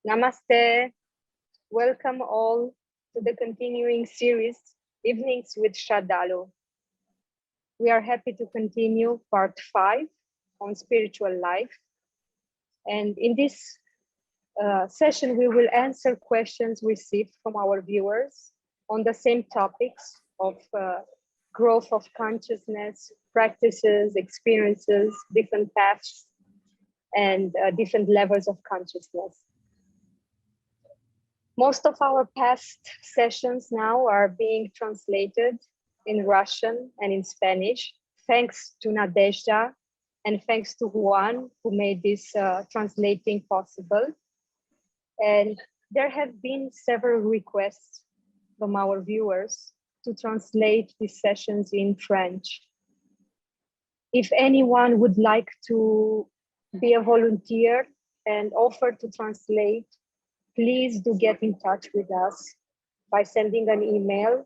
Namaste. Welcome all to the continuing series, Evenings with Sraddhalu. We are happy to continue part 5 on spiritual life. And in this session, we will answer questions received from our viewers on the same topics of growth of consciousness, practices, experiences, different paths, and different levels of consciousness. Most of our past sessions now are being translated in Russian and in Spanish, thanks to Nadezhda and thanks to Juan, who made this translating possible. And there have been several requests from our viewers to translate these sessions in French. If anyone would like to be a volunteer and offer to translate, please do get in touch with us by sending an email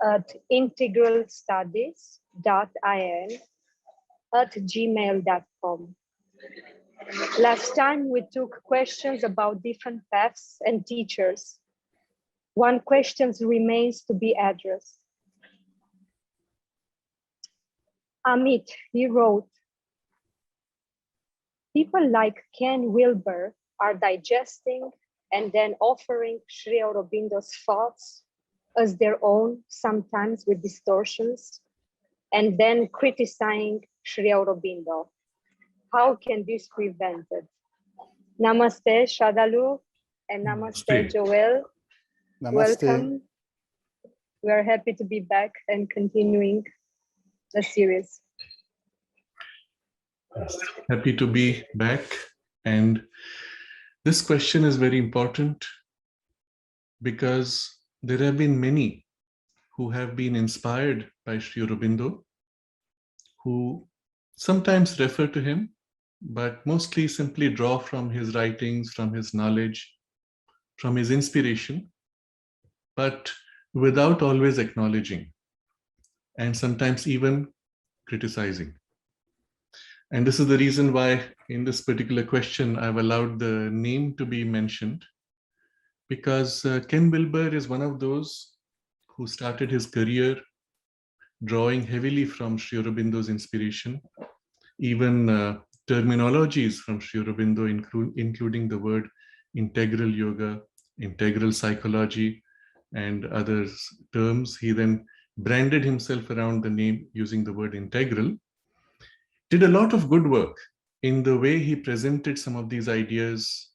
at integralstudies.in@gmail.com. Last time we took questions about different paths and teachers. One question remains to be addressed. Amit, he wrote, people like Ken Wilber are digesting and then offering Sri Aurobindo's thoughts as their own, sometimes with distortions, and then criticizing Sri Aurobindo. How can this be prevented? Namaste, Sraddhalu, and namaste, Joel. Namaste. Welcome. We are happy to be back and continuing the series. Happy to be back. And this question is very important because there have been many who have been inspired by Sri Aurobindo, who sometimes refer to him, but mostly simply draw from his writings, from his knowledge, from his inspiration, but without always acknowledging, and sometimes even criticizing. And this is the reason why in this particular question, I've allowed the name to be mentioned, because Ken Wilber is one of those who started his career drawing heavily from Sri Aurobindo's inspiration, even terminologies from Sri Aurobindo, including the word integral yoga, integral psychology, and other terms. He then branded himself around the name using the word integral. Did a lot of good work in the way he presented some of these ideas,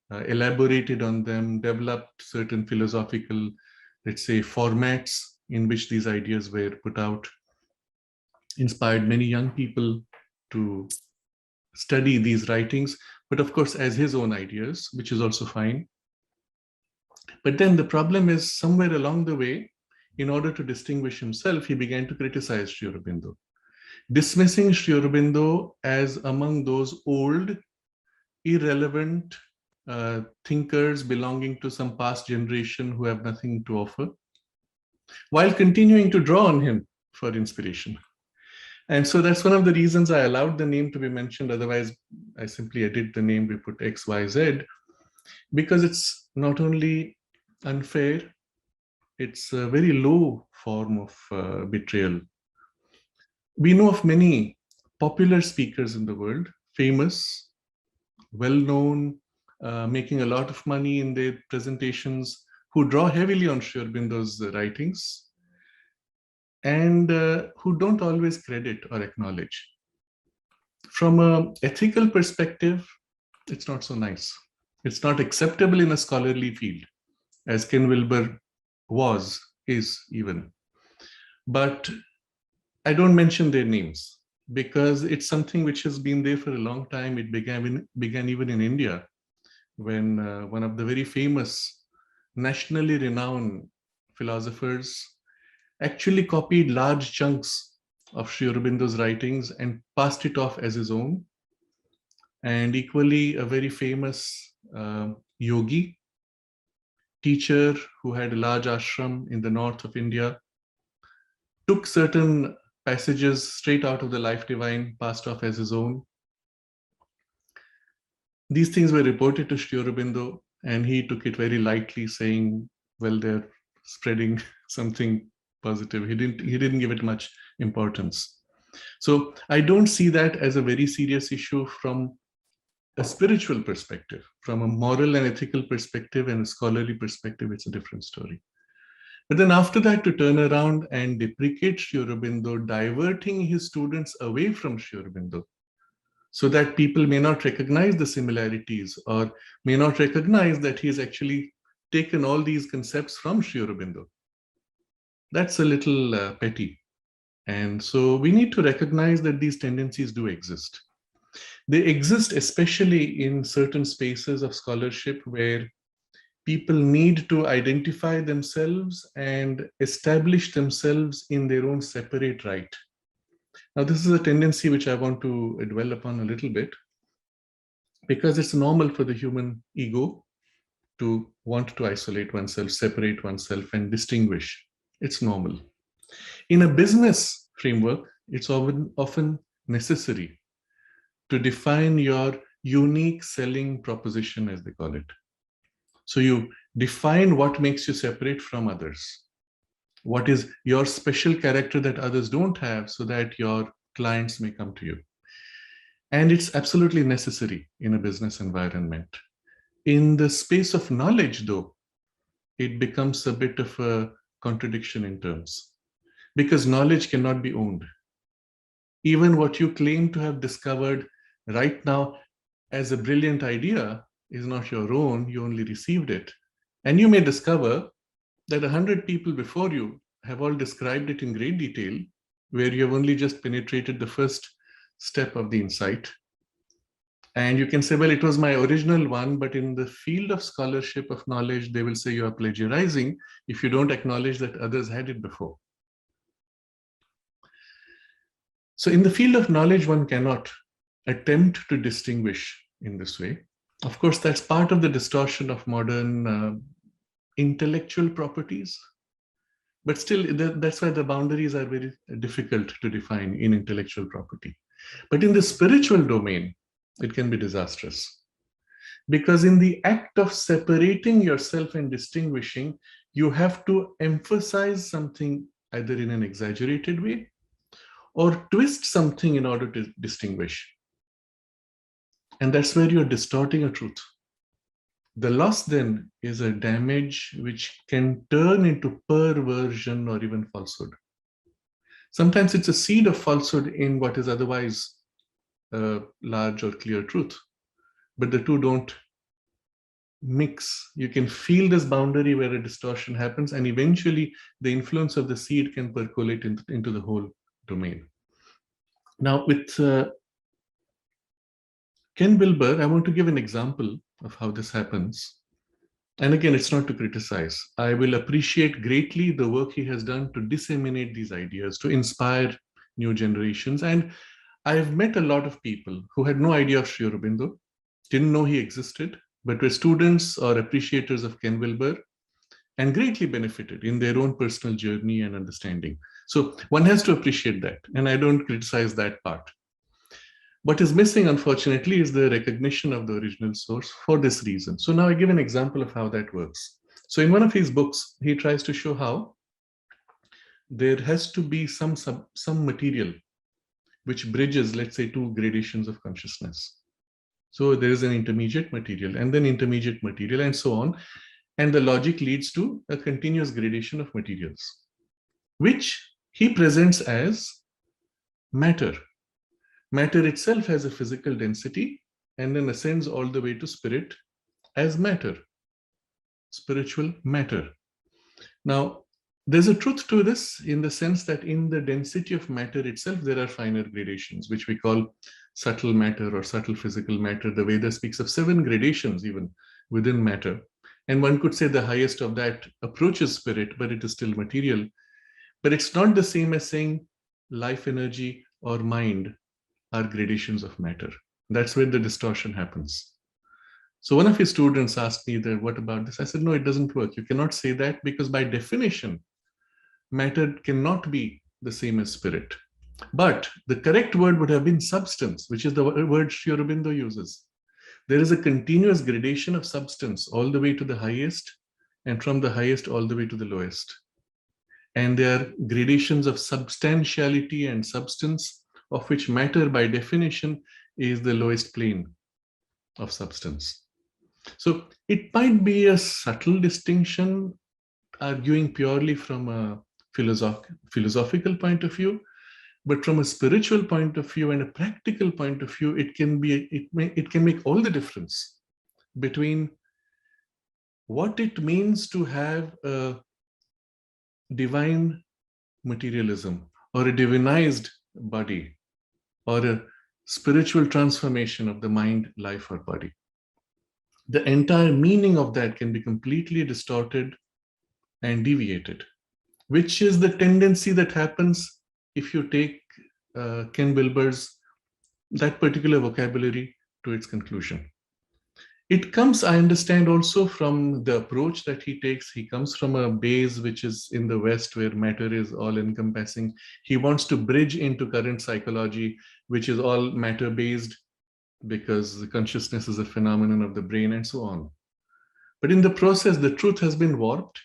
elaborated on them, developed certain philosophical, let's say, formats in which these ideas were put out, inspired many young people to study these writings, but of course as his own ideas, which is also fine. But then the problem is somewhere along the way, in order to distinguish himself, he began to criticize Sri Aurobindo, dismissing Sri Aurobindo as among those old, irrelevant thinkers belonging to some past generation who have nothing to offer, while continuing to draw on him for inspiration. And so that's one of the reasons I allowed the name to be mentioned. Otherwise, I simply edit the name, we put X, Y, Z, because it's not only unfair, it's a very low form of betrayal. We know of many popular speakers in the world, famous, well-known, making a lot of money in their presentations, who draw heavily on Sri Aurobindo's writings, and who don't always credit or acknowledge. From an ethical perspective, it's not so nice. It's not acceptable in a scholarly field, as Ken Wilber is even. But I don't mention their names because it's something which has been there for a long time. It began even in India, when one of the very famous, nationally renowned philosophers actually copied large chunks of Sri Aurobindo's writings and passed it off as his own. And equally, a very famous yogi, teacher who had a large ashram in the north of India, took certain passages straight out of the Life Divine, passed off as his own. These things were reported to Sri Aurobindo. and he took it very lightly, saying, well, they're spreading something positive. He didn't give it much importance. So I don't see that as a very serious issue from a spiritual perspective. From a moral and ethical perspective and a scholarly perspective, it's a different story. But then after that, to turn around and deprecate Sri Aurobindo, diverting his students away from Sri Aurobindo, so that people may not recognize the similarities or may not recognize that he's actually taken all these concepts from Sri Aurobindo. That's a little petty. And so we need to recognize that these tendencies do exist. They exist especially in certain spaces of scholarship where people need to identify themselves and establish themselves in their own separate right. Now, this is a tendency which I want to dwell upon a little bit, because it's normal for the human ego to want to isolate oneself, separate oneself, and distinguish. It's normal. In a business framework, it's often necessary to define your unique selling proposition, as they call it. So you define what makes you separate from others. What is your special character that others don't have, so that your clients may come to you. And it's absolutely necessary in a business environment. In the space of knowledge, though, it becomes a bit of a contradiction in terms, because knowledge cannot be owned. Even what you claim to have discovered right now as a brilliant idea is not your own, you only received it. And you may discover that 100 people before you have all described it in great detail, where you have only just penetrated the first step of the insight. And you can say, well, it was my original one, but in the field of scholarship of knowledge, they will say you are plagiarizing if you don't acknowledge that others had it before. So in the field of knowledge, one cannot attempt to distinguish in this way. Of course, that's part of the distortion of modern intellectual properties. But still, that's why the boundaries are very difficult to define in intellectual property. But in the spiritual domain, it can be disastrous. Because in the act of separating yourself and distinguishing, you have to emphasize something either in an exaggerated way or twist something in order to distinguish. And that's where you're distorting a truth. The loss then is a damage which can turn into perversion or even falsehood. Sometimes it's a seed of falsehood in what is otherwise a large or clear truth, but the two don't mix. You can feel this boundary where a distortion happens, and eventually the influence of the seed can percolate into the whole domain. Now, with Ken Wilber, I want to give an example of how this happens. And again, it's not to criticize. I will appreciate greatly the work he has done to disseminate these ideas, to inspire new generations. And I've met a lot of people who had no idea of Sri Aurobindo, didn't know he existed, but were students or appreciators of Ken Wilber and greatly benefited in their own personal journey and understanding. So one has to appreciate that, and I don't criticize that part. What is missing, unfortunately, is the recognition of the original source for this reason. So now I give an example of how that works. So in one of his books, he tries to show how there has to be some material which bridges, let's say, two gradations of consciousness. So there is an intermediate material and then intermediate material and so on. And the logic leads to a continuous gradation of materials, which he presents as matter. Matter itself has a physical density and then ascends all the way to spirit as matter, spiritual matter. Now, there's a truth to this in the sense that in the density of matter itself, there are finer gradations, which we call subtle matter or subtle physical matter. The Veda speaks of 7 gradations even within matter. And one could say the highest of that approaches spirit, but it is still material. But it's not the same as saying life energy or mind are gradations of matter. That's where the distortion happens. So one of his students asked me that, what about this? I said, no, it doesn't work. You cannot say that because by definition, matter cannot be the same as spirit. But the correct word would have been substance, which is the word Sri Aurobindo uses. There is a continuous gradation of substance all the way to the highest, and from the highest all the way to the lowest. And there are gradations of substantiality and substance, of which matter by definition is the lowest plane of substance. So it might be a subtle distinction, arguing purely from a philosophical point of view, but from a spiritual point of view and a practical point of view, it can make all the difference between what it means to have a divine materialism or a divinized body or a spiritual transformation of the mind, life, or body. The entire meaning of that can be completely distorted and deviated, which is the tendency that happens if you take Ken Wilber's that particular vocabulary to its conclusion. It comes, I understand, also from the approach that he takes. He comes from a base which is in the West, where matter is all encompassing. He wants to bridge into current psychology, which is all matter based, because the consciousness is a phenomenon of the brain and so on. But in the process, the truth has been warped.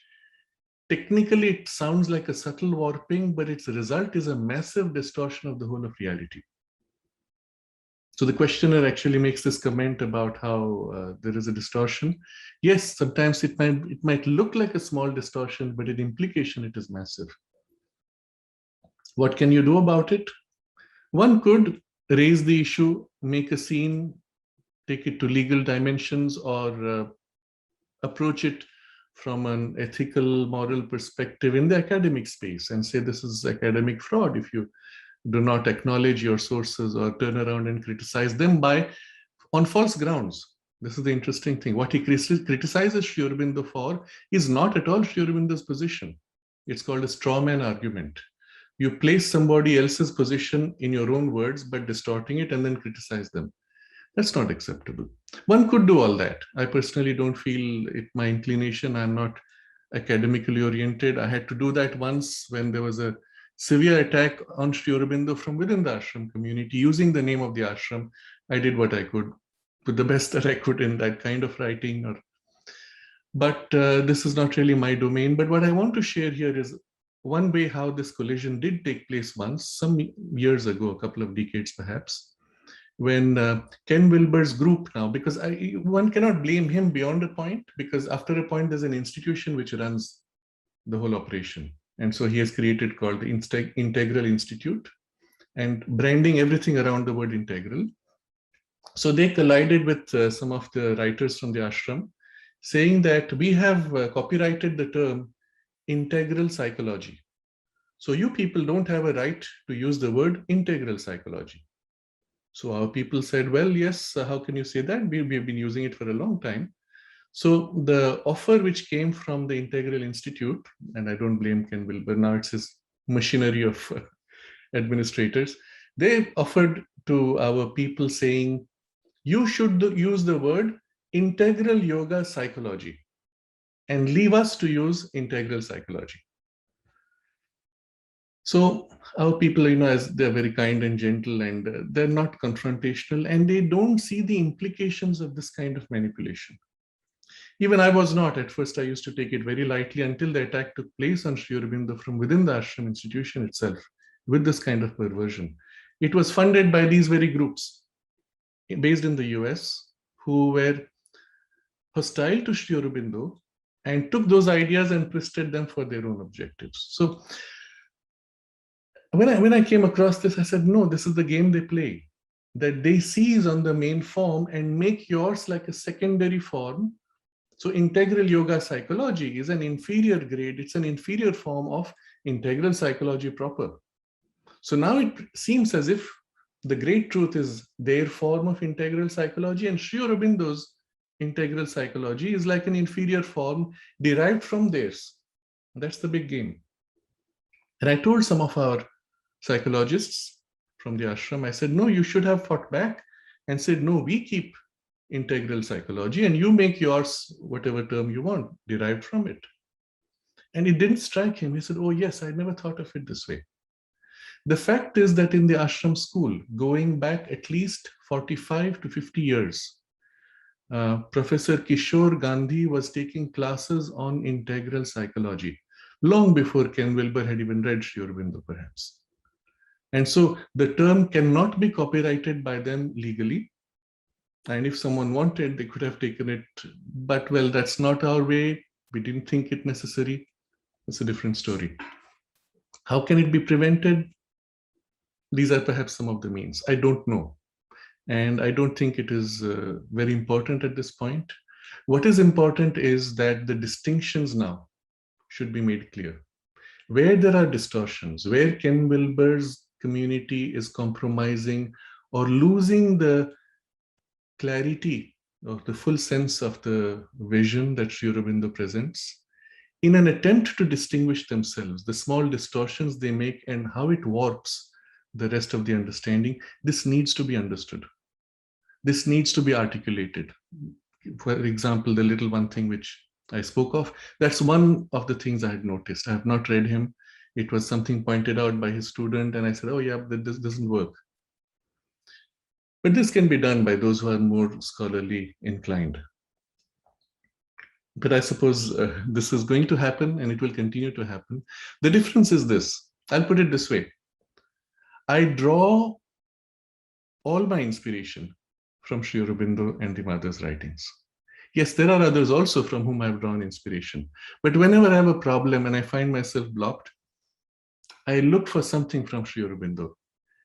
Technically, it sounds like a subtle warping, but its result is a massive distortion of the whole of reality. So the questioner actually makes this comment about how there is a distortion. Yes, sometimes it might look like a small distortion, but in implication, it is massive. What can you do about it? One could raise the issue, make a scene, take it to legal dimensions, or approach it from an ethical, moral perspective in the academic space and say this is academic fraud if you do not acknowledge your sources or turn around and criticize them on false grounds. This is the interesting thing. What he criticizes Sri Aurobindo for is not at all Sri Aurobindo's position. It's called a straw man argument. You place somebody else's position in your own words, but distorting it and then criticize them. That's not acceptable. One could do all that. I personally don't feel it my inclination. I'm not academically oriented. I had to do that once when there was a severe attack on Sri Aurobindo from within the ashram community using the name of the ashram. I did what I could with the best that I could in that kind of writing. But this is not really my domain. But what I want to share here is one way how this collision did take place once, some years ago, a couple of decades perhaps, when Ken Wilber's group now, because one cannot blame him beyond a point, because after a point, there's an institution which runs the whole operation. And so he has created called the Integral Institute and branding everything around the word integral. So they collided with some of the writers from the ashram, saying that we have copyrighted the term integral psychology. So you people don't have a right to use the word integral psychology. So our people said, well, yes, how can you say that? We've been using it for a long time. So the offer which came from the Integral Institute, and I don't blame Ken Wilber, now it's his machinery of administrators, they offered to our people saying, you should use the word integral yoga psychology and leave us to use integral psychology. So our people, as they're very kind and gentle and they're not confrontational and they don't see the implications of this kind of manipulation. Even I was not. At first, I used to take it very lightly until the attack took place on Sri Aurobindo from within the ashram institution itself with this kind of perversion. It was funded by these very groups based in the US who were hostile to Sri Aurobindo and took those ideas and twisted them for their own objectives. So when I came across this, I said, no, this is the game they play, that they seize on the main form and make yours like a secondary form. So integral yoga psychology is an inferior grade. It's an inferior form of integral psychology proper. So now it seems as if the great truth is their form of integral psychology, and Sri Aurobindo's integral psychology is like an inferior form derived from theirs. That's the big game. And I told some of our psychologists from the ashram, I said, no, you should have fought back and said, no, we keep integral psychology and you make yours whatever term you want derived from it. And it didn't strike him. He said, oh yes, I never thought of it this way. The fact is that in the ashram school, going back at least 45 to 50 years, Professor Kishore Gandhi was taking classes on integral psychology long before Ken Wilber had even read Sri Aurobindo, perhaps. And so the term cannot be copyrighted by them legally. And if someone wanted, they could have taken it. But well, that's not our way. We didn't think it necessary. It's a different story. How can it be prevented? These are perhaps some of the means. I don't know. And I don't think it is very important at this point. What is important is that the distinctions now should be made clear. Where there are distortions, where Ken Wilber's community is compromising or losing the clarity of the full sense of the vision that Sri Aurobindo presents, in an attempt to distinguish themselves, the small distortions they make and how it warps the rest of the understanding, this needs to be understood. This needs to be articulated. For example, the little one thing which I spoke of, that's one of the things I had noticed. I have not read him. It was something pointed out by his student, and I said, oh yeah, this doesn't work. But this can be done by those who are more scholarly inclined. But I suppose this is going to happen, and it will continue to happen. The difference is this. I'll put it this way. I draw all my inspiration from Sri Aurobindo and the mother's writings. Yes, there are others also from whom I've drawn inspiration. But whenever I have a problem and I find myself blocked, I look for something from Sri Aurobindo.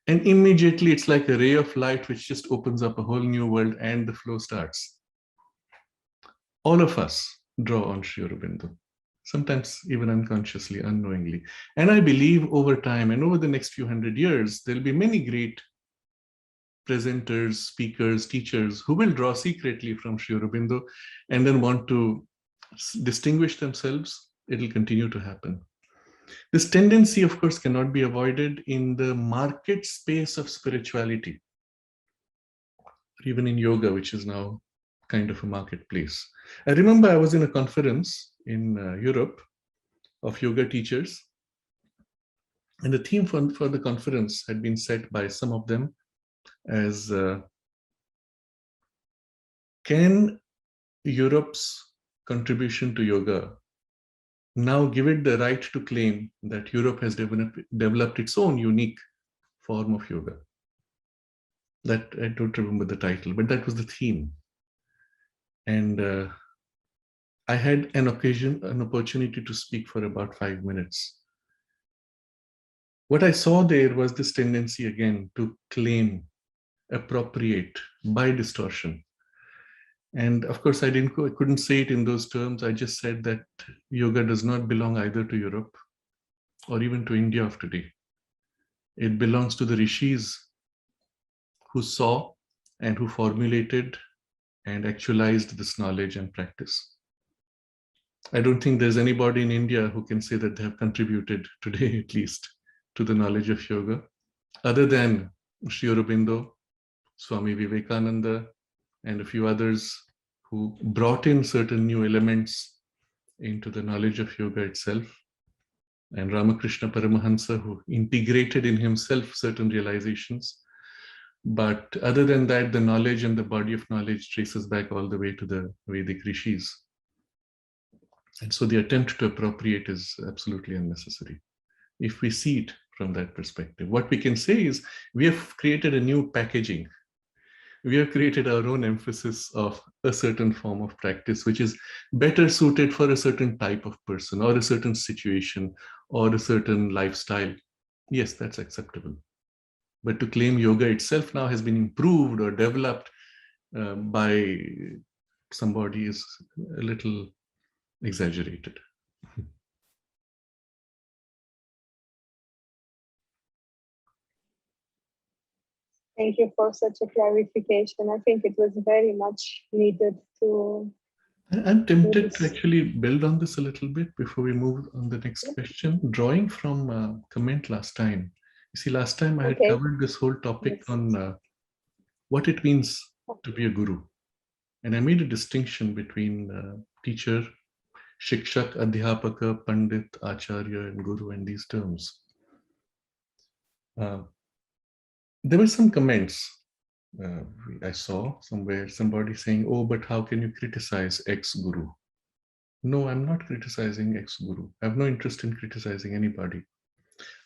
And immediately it's like a ray of light which just opens up a whole new world and the flow starts. All of us draw on Sri Aurobindo, sometimes even unconsciously, unknowingly. And I believe over time and over the next few hundred years, there'll be many great presenters, speakers, teachers who will draw secretly from Sri Aurobindo and then want to distinguish themselves. It'll continue to happen. This tendency, of course, cannot be avoided in the market space of spirituality, or even in yoga, which is now kind of a marketplace. I remember I was in a conference in Europe of yoga teachers, and the theme for the conference had been set by some of them as can Europe's contribution to yoga now give it the right to claim that Europe has developed its own unique form of yoga? That I don't remember the title, but that was the theme. And I had an opportunity to speak for about 5 minutes. What I saw there was this tendency again to claim, appropriate by distortion. And of course, I couldn't say it in those terms. I just said that yoga does not belong either to Europe or even to India of today. It belongs to the rishis who saw and who formulated and actualized this knowledge and practice. I don't think there's anybody in India who can say that they have contributed today, at least, to the knowledge of yoga, other than Sri Aurobindo, Swami Vivekananda, and a few others who brought in certain new elements into the knowledge of yoga itself, and Ramakrishna Paramahansa, who integrated in himself certain realizations. But other than that, the knowledge and the body of knowledge traces back all the way to the Vedic rishis. And so the attempt to appropriate is absolutely unnecessary if we see it from that perspective. What we can say is we have created a new packaging. We have created our own emphasis of a certain form of practice, which is better suited for a certain type of person or a certain situation or a certain lifestyle. Yes, that's acceptable. But to claim yoga itself now has been improved or developed by somebody is a little exaggerated. Thank you for such a clarification. I think it was very much needed to. I'm tempted to actually build on this a little bit before we move on the next question. Drawing from a comment last time. You see, last time I had covered this whole topic on what it means to be a guru. And I made a distinction between teacher, shikshak, adhyapaka, pandit, acharya, and guru, and these terms. There were some comments I saw somewhere somebody saying, oh, but how can you criticize ex-guru? No, I'm not criticizing ex-guru. I have no interest in criticizing anybody.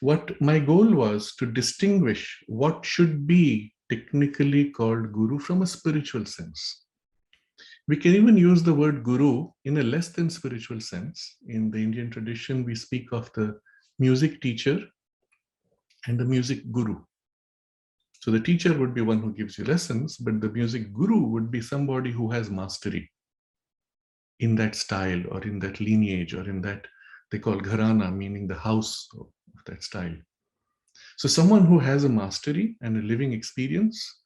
What my goal was to distinguish what should be technically called guru from a spiritual sense. We can even use the word guru in a less than spiritual sense. In the Indian tradition, we speak of the music teacher and the music guru. So the teacher would be one who gives you lessons, but the music guru would be somebody who has mastery in that style or in that lineage or in that they call gharana, meaning the house of that style. So someone who has a mastery and a living experience,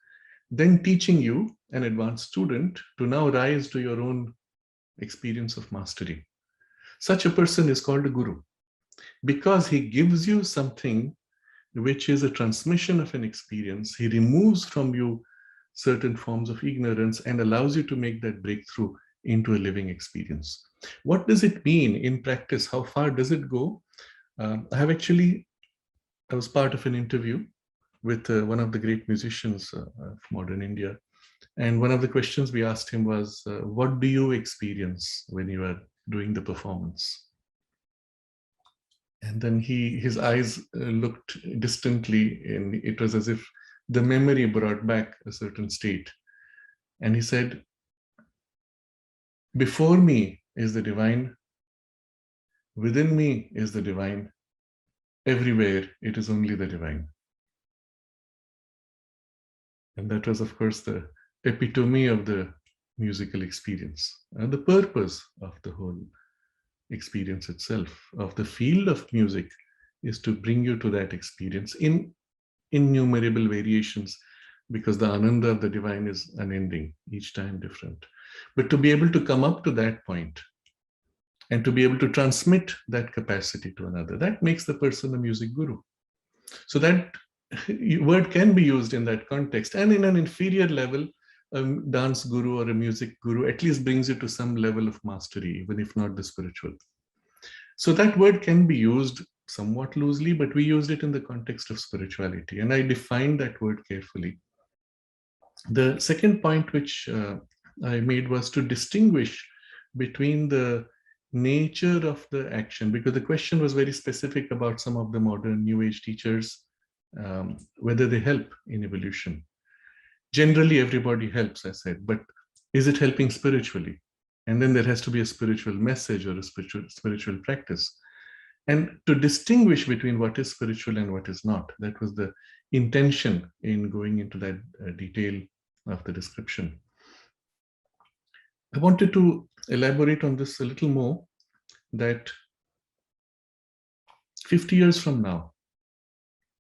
then teaching you, an advanced student, to now rise to your own experience of mastery. Such a person is called a guru because he gives you something which is a transmission of an experience. He removes from you certain forms of ignorance and allows you to make that breakthrough into a living experience. What does it mean in practice? How far does it go? I was part of an interview with one of the great musicians of modern India. And one of the questions we asked him was, what do you experience when you are doing the performance? And then his eyes looked distantly, and it was as if the memory brought back a certain state. And he said, before me is the divine, within me is the divine, everywhere it is only the divine. And that was, of course, the epitome of the musical experience and the purpose of the whole experience itself, of the field of music, is to bring you to that experience in innumerable variations, because the ananda of the divine is unending, each time different. But to be able to come up to that point and to be able to transmit that capacity to another, that makes the person a music guru. So that word can be used in that context. And in an inferior level, a dance guru or a music guru at least brings you to some level of mastery, even if not the spiritual. So that word can be used somewhat loosely, but we used it in the context of spirituality. And I defined that word carefully. The second point which I made was to distinguish between the nature of the action, because the question was very specific about some of the modern New Age teachers, whether they help in evolution. Generally, everybody helps, I said, but is it helping spiritually? And then there has to be a spiritual message or a spiritual practice. And to distinguish between what is spiritual and what is not, that was the intention in going into that detail of the description. I wanted to elaborate on this a little more, that 50 years from now,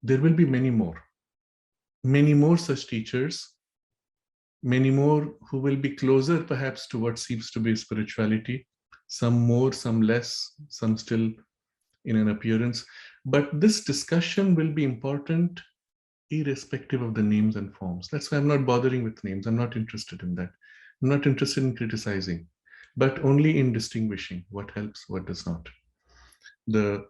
there will be many more such teachers, many more who will be closer perhaps to what seems to be spirituality, some more, some less, some still in an appearance. But this discussion will be important irrespective of the names and forms. That's why I'm not bothering with names. I'm not interested in that. I'm not interested in criticizing, but only in distinguishing what helps, what does not. The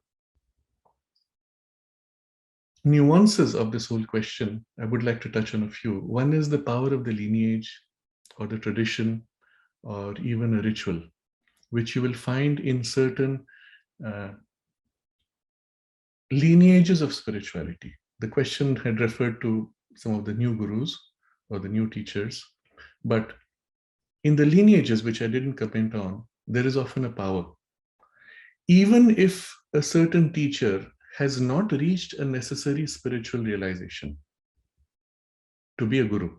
nuances of this whole question, I would like to touch on a few. One is the power of the lineage or the tradition or even a ritual, which you will find in certain lineages of spirituality. The question had referred to some of the new gurus or the new teachers, but in the lineages, which I didn't comment on, there is often a power. Even if a certain teacher has not reached a necessary spiritual realization to be a guru,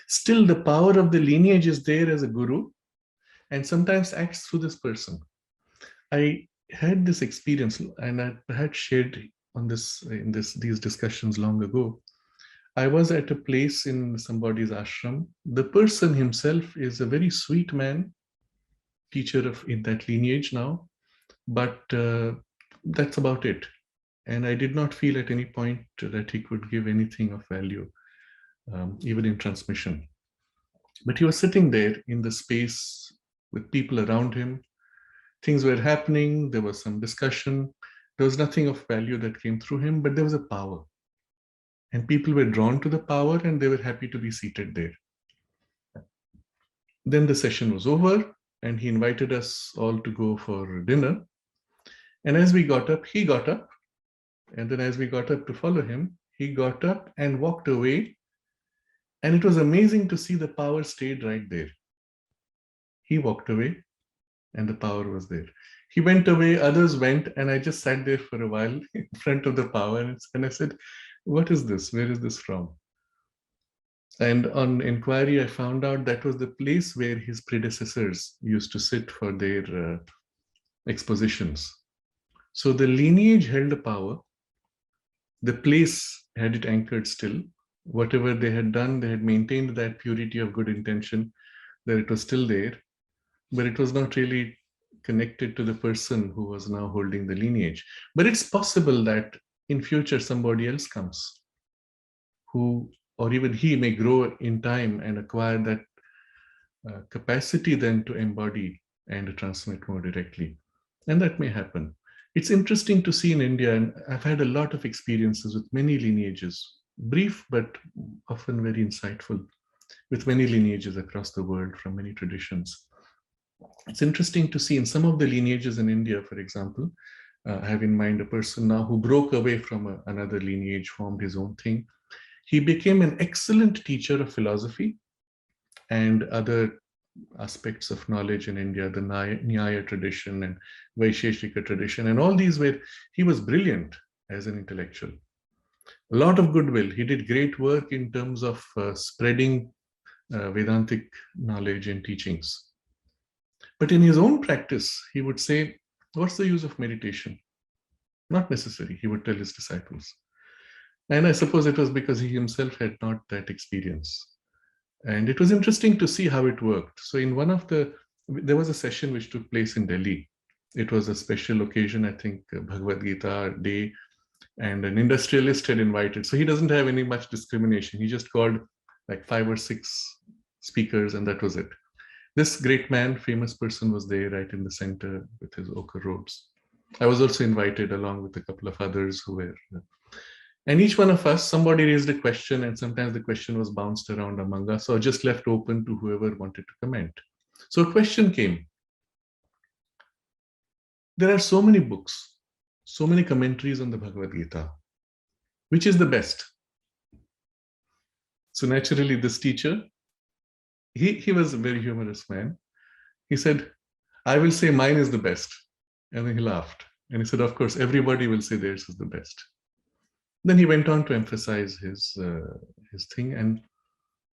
still the power of the lineage is there as a guru and sometimes acts through this person. I had this experience, and I had shared on this in these discussions long ago. I was at a place in somebody's ashram. The person himself is a very sweet man, teacher of in that lineage now, but that's about it. And I did not feel at any point that he could give anything of value, even in transmission. But he was sitting there in the space with people around him. Things were happening. There was some discussion. There was nothing of value that came through him, but there was a power. And people were drawn to the power and they were happy to be seated there. Then the session was over and he invited us all to go for dinner. And as we got up, he got up. And then as we got up to follow him, he got up and walked away. And it was amazing to see the power stayed right there. He walked away and the power was there. He went away, others went, and I just sat there for a while in front of the power. And I said, what is this? Where is this from? And on inquiry, I found out that was the place where his predecessors used to sit for their expositions. So the lineage held the power. The place had it anchored still. Whatever they had done, they had maintained that purity of good intention, that it was still there, but it was not really connected to the person who was now holding the lineage. But it's possible that in future somebody else comes who, or even he may grow in time and acquire that capacity then to embody and transmit more directly. And that may happen. It's interesting to see in India, and I've had a lot of experiences with many lineages, brief but often very insightful, with many lineages across the world from many traditions. It's interesting to see in some of the lineages in India, for example, I have in mind a person now who broke away from another lineage, formed his own thing. He became an excellent teacher of philosophy and other aspects of knowledge in India, the Nyaya tradition and Vaisheshika tradition, and all these where he was brilliant as an intellectual. A lot of goodwill. He did great work in terms of spreading Vedantic knowledge and teachings. But in his own practice, he would say, what's the use of meditation? Not necessary, he would tell his disciples. And I suppose it was because he himself had not that experience. And it was interesting to see how it worked. So in there was a session which took place in Delhi. It was a special occasion, I think, Bhagavad Gita day, and an industrialist had invited. So he doesn't have any much discrimination. He just called like 5 or 6 speakers and that was it. This great man, famous person was there right in the center with his ochre robes. I was also invited along with a couple of others who were, and each one of us, somebody raised a question and sometimes the question was bounced around among us or just left open to whoever wanted to comment. So a question came. There are so many books, so many commentaries on the Bhagavad Gita. Which is the best? So naturally this teacher, he was a very humorous man. He said, I will say mine is the best. And then he laughed. And he said, of course, everybody will say theirs is the best. Then he went on to emphasize his thing. And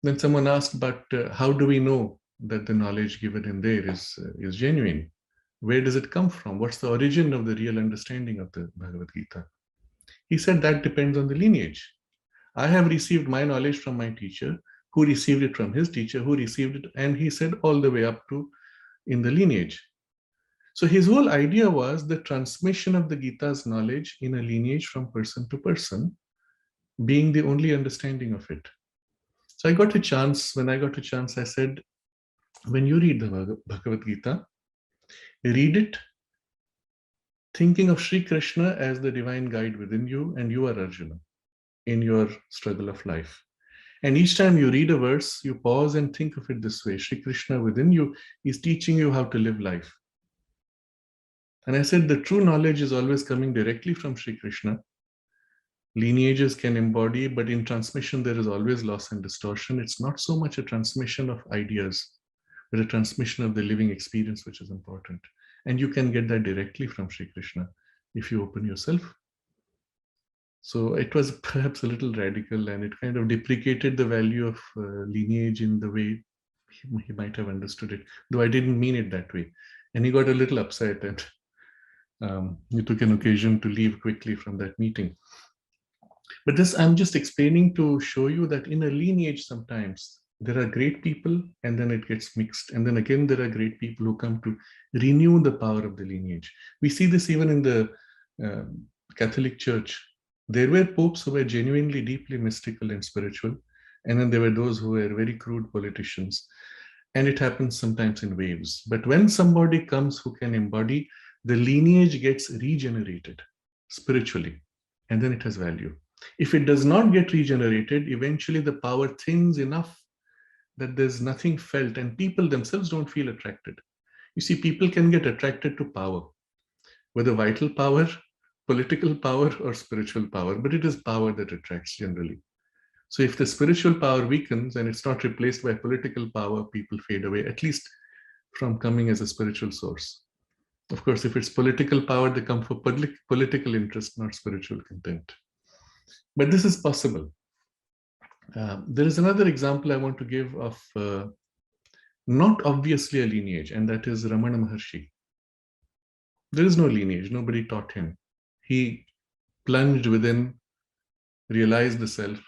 then someone asked, but how do we know that the knowledge given in there is genuine? Where does it come from? What's the origin of the real understanding of the Bhagavad Gita? He said that depends on the lineage. I have received my knowledge from my teacher, who received it from his teacher, who received it, and he said all the way up to in the lineage. So his whole idea was the transmission of the Gita's knowledge in a lineage from person to person, being the only understanding of it. So when I got a chance, I said, when you read the Bhagavad Gita, read it thinking of Sri Krishna as the divine guide within you, and you are Arjuna in your struggle of life. And each time you read a verse, you pause and think of it this way. Sri Krishna within you is teaching you how to live life. And I said the true knowledge is always coming directly from Sri Krishna. Lineages can embody, but in transmission there is always loss and distortion. It's not so much a transmission of ideas, but a transmission of the living experience, which is important. And you can get that directly from Sri Krishna if you open yourself. So it was perhaps a little radical, and it kind of deprecated the value of lineage in the way he might have understood it, though I didn't mean it that way. And he got a little upset, and he took an occasion to leave quickly from that meeting. But this I'm just explaining to show you that in a lineage sometimes there are great people and then it gets mixed. And then again, there are great people who come to renew the power of the lineage. We see this even in the Catholic Church. There were popes who were genuinely deeply mystical and spiritual. And then there were those who were very crude politicians. And it happens sometimes in waves. But when somebody comes who can embody, the lineage gets regenerated spiritually. And then it has value. If it does not get regenerated, eventually the power thins enough that there's nothing felt and people themselves don't feel attracted. You see, people can get attracted to power, whether vital power, political power, or spiritual power, but it is power that attracts generally. So if the spiritual power weakens and it's not replaced by political power, people fade away, at least from coming as a spiritual source. Of course, if it's political power, they come for political interest, not spiritual content. But this is possible. There is another example I want to give of not obviously a lineage, and that is Ramana Maharshi. There is no lineage, nobody taught him. He plunged within, realized the self,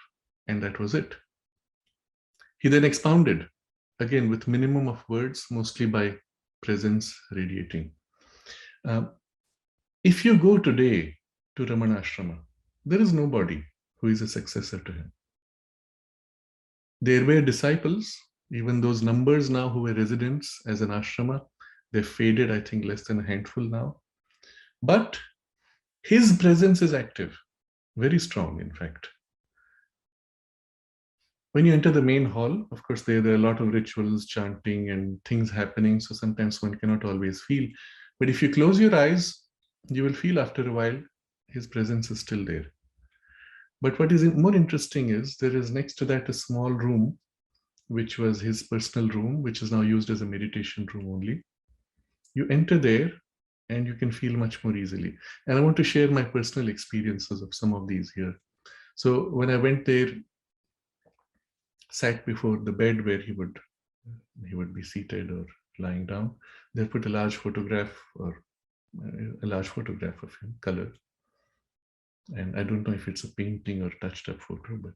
and that was it. He then expounded, again with minimum of words, mostly by presence radiating. If you go today to Ramana Ashrama, there is nobody who is a successor to him. There were disciples, even those numbers now who were residents as an ashrama, they've faded, I think less than a handful now. But his presence is active, very strong, in fact. When you enter the main hall, of course, there are a lot of rituals, chanting, and things happening. So sometimes one cannot always feel. But if you close your eyes, you will feel after a while his presence is still there. But what is more interesting is there is next to that a small room, which was his personal room, which is now used as a meditation room only. You enter there and you can feel much more easily. And I want to share my personal experiences of some of these here. So when I went there, sat before the bed where he would be seated or lying down, they put a large photograph of him, color. And I don't know if it's a painting or touched up photo, but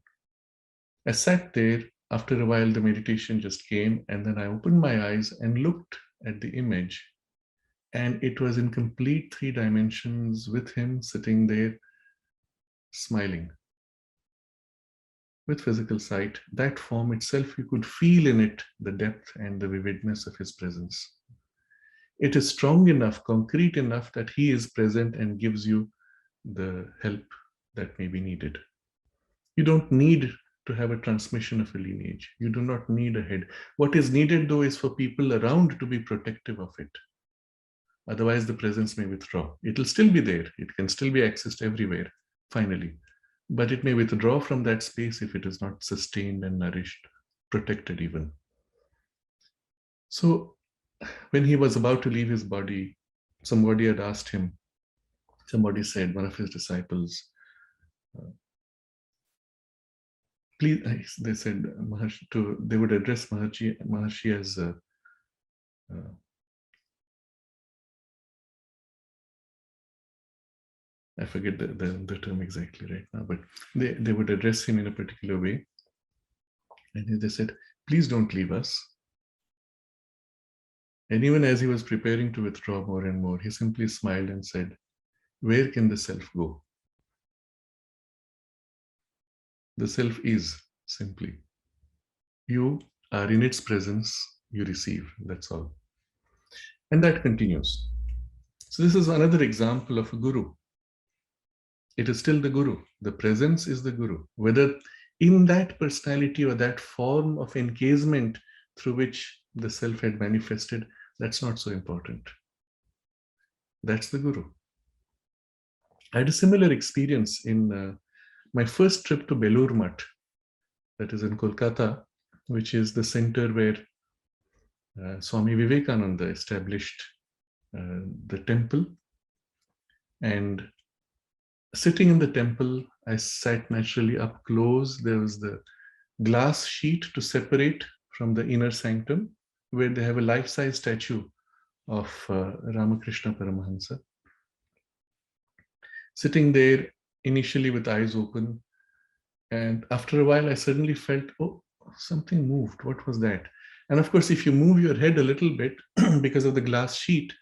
I sat there. After a while, the meditation just came, and then I opened my eyes and looked at the image, and it was in complete 3 dimensions with him sitting there, smiling. With physical sight, that form itself, you could feel in it the depth and the vividness of his presence. It is strong enough, concrete enough that he is present and gives you the help that may be needed. You don't need to have a transmission of a lineage. You do not need a head. What is needed, though, is for people around to be protective of it. Otherwise, the presence may withdraw. It will still be there. It can still be accessed everywhere, finally. But it may withdraw from that space if it is not sustained and nourished, protected even. So when he was about to leave his body, somebody had asked him, somebody said, one of his disciples, please, they said, they would address Maharshi as I forget the term exactly right now, but they would address him in a particular way. And they said, please don't leave us. And even as he was preparing to withdraw more and more, he simply smiled and said, where can the self go? The self is simply. You are in its presence, you receive, that's all. And that continues. So this is another example of a guru. It is still the guru. The presence is the guru. Whether in that personality or that form of encasement through which the self had manifested, that's not so important. That's the guru. I had a similar experience in my first trip to Belur Math, that is in Kolkata, which is the center where Swami Vivekananda established the temple. And sitting in the temple, I sat naturally up close. There was the glass sheet to separate from the inner sanctum, where they have a life-size statue of Ramakrishna Paramahansa. Sitting there, initially with eyes open, and after a while, I suddenly felt, oh, something moved. What was that? And of course, if you move your head a little bit because of the glass sheet,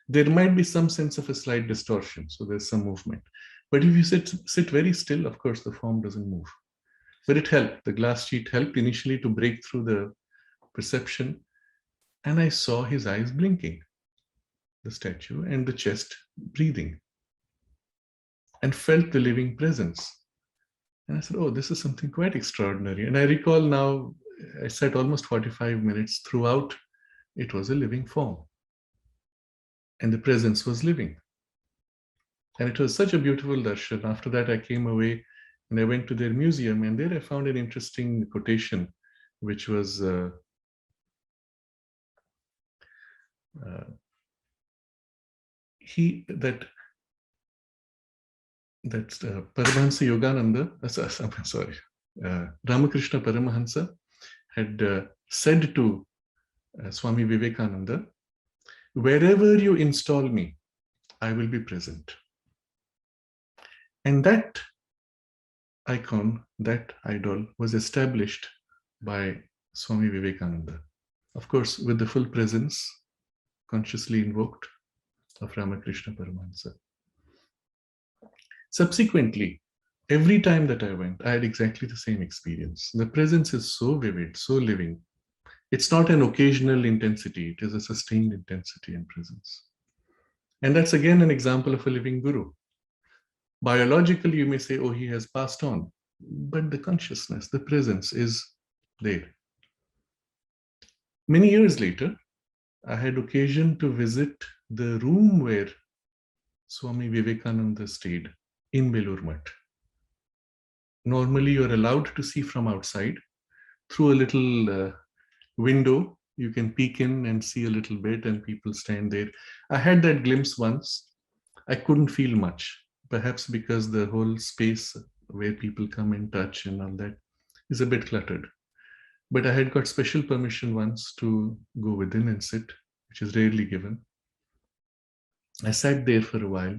there might be some sense of a slight distortion. So there's some movement. But if you sit very still, of course, the form doesn't move. But it helped. The glass sheet helped initially to break through the perception. And I saw his eyes blinking, the statue, and the chest breathing, and felt the living presence. And I said, oh, this is something quite extraordinary. And I recall now, I sat almost 45 minutes throughout. It was a living form. And the presence was living. And it was such a beautiful darshan. After that, I came away and I went to their museum. And there I found an interesting quotation, which was Paramahansa Yogananda, sorry, Ramakrishna Paramahansa had said to Swami Vivekananda, wherever you install me, I will be present. And that icon, that idol was established by Swami Vivekananda. Of course, with the full presence, consciously invoked, of Ramakrishna Paramahansa. Subsequently, every time that I went, I had exactly the same experience. The presence is so vivid, so living. It's not an occasional intensity, it is a sustained intensity and presence. And that's again an example of a living guru. Biologically, you may say, oh, he has passed on. But the consciousness, the presence is there. Many years later, I had occasion to visit the room where Swami Vivekananda stayed in Belur Math. Normally, you're allowed to see from outside through a little window. You can peek in and see a little bit, and people stand there. I had that glimpse once. I couldn't feel much, perhaps because the whole space where people come and touch and all that is a bit cluttered. But I had got special permission once to go within and sit, which is rarely given. I sat there for a while,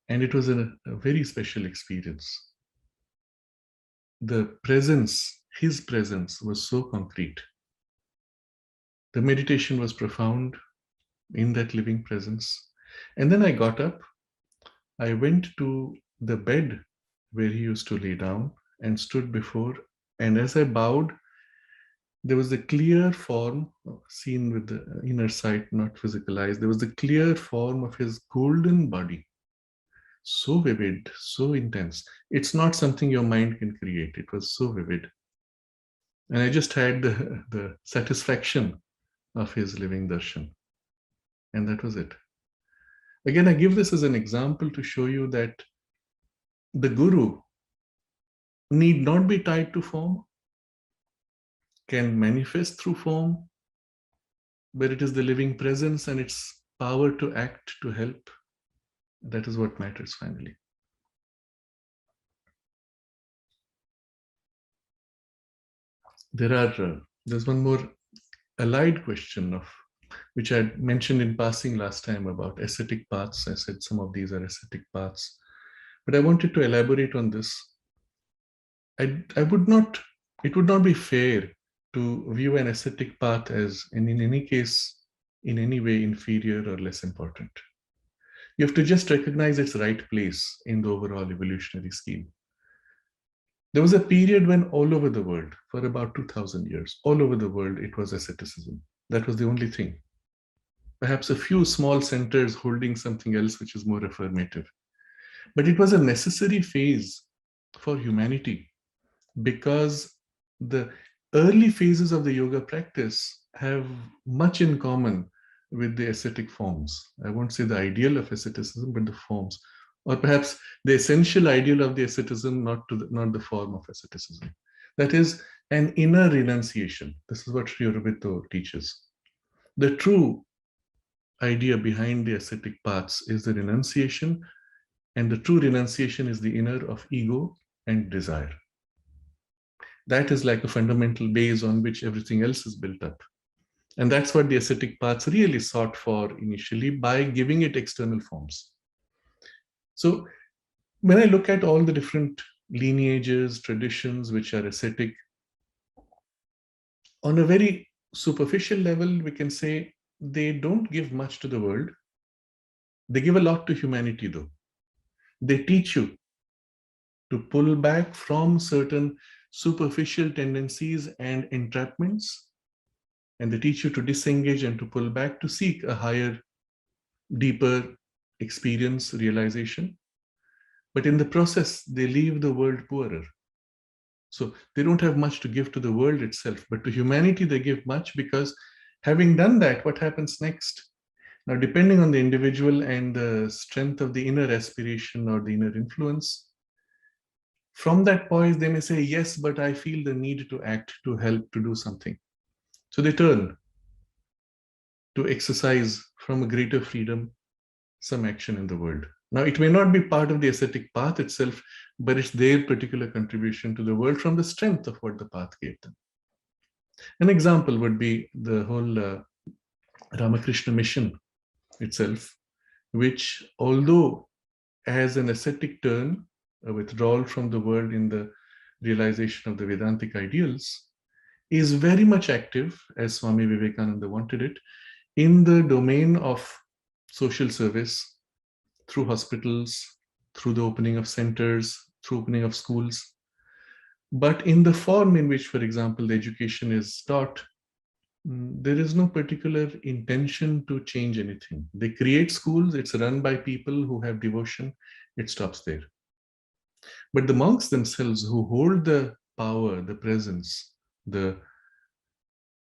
and it was a very special experience. The presence, his presence, was so concrete. The meditation was profound in that living presence. And then I got up, I went to the bed where he used to lay down and stood before. And as I bowed, there was a clear form seen with the inner sight, not physical eyes. There was the clear form of his golden body. So vivid, so intense. It's not something your mind can create. It was so vivid. And I just had the satisfaction of his living darshan. And that was it. Again, I give this as an example to show you that the guru need not be tied to form, can manifest through form, but it is the living presence and its power to act, to help. That is what matters finally. There's one more allied question of which I had mentioned in passing last time about ascetic paths. I said some of these are ascetic paths, but I wanted to elaborate on this. It would not be fair to view an ascetic path as, in any case, in any way inferior or less important. You have to just recognize its right place in the overall evolutionary scheme. There was a period when all over the world, for about 2000 years, all over the world, it was asceticism. That was the only thing. Perhaps a few small centers holding something else which is more affirmative. But it was a necessary phase for humanity because the early phases of the yoga practice have much in common with the ascetic forms. I won't say the ideal of asceticism, but the forms. Or perhaps the essential ideal of the asceticism, not the form of asceticism. That is an inner renunciation. This is what Sri Aurobindo teaches. The true idea behind the ascetic paths is the renunciation, and the true renunciation is the inner of ego and desire. That is like a fundamental base on which everything else is built up. And that's what the ascetic paths really sought for initially by giving it external forms. So when I look at all the different lineages, traditions which are ascetic, on a very superficial level, we can say they don't give much to the world. They give a lot to humanity, though. They teach you to pull back from certain superficial tendencies and entrapments, and they teach you to disengage and to pull back to seek a higher, deeper experience, realization. but in the process, they leave the world poorer. So they don't have much to give to the world itself, but to humanity, they give much, because having done that, what happens next? Now, depending on the individual and the strength of the inner aspiration or the inner influence, from that point, they may say, yes, but I feel the need to act, to help, to do something. So they turn to exercise from a greater freedom some action in the world. Now, it may not be part of the ascetic path itself, but it's their particular contribution to the world from the strength of what the path gave them. An example would be the whole Ramakrishna mission itself, which, although has an ascetic turn, a withdrawal from the world in the realization of the Vedantic ideals, is very much active, as Swami Vivekananda wanted it, in the domain of social service, through hospitals, through the opening of centers, through opening of schools. But in the form in which, for example, the education is taught, there is no particular intention to change anything. They create schools, it's run by people who have devotion, it stops there. But the monks themselves, who hold the power, the presence, the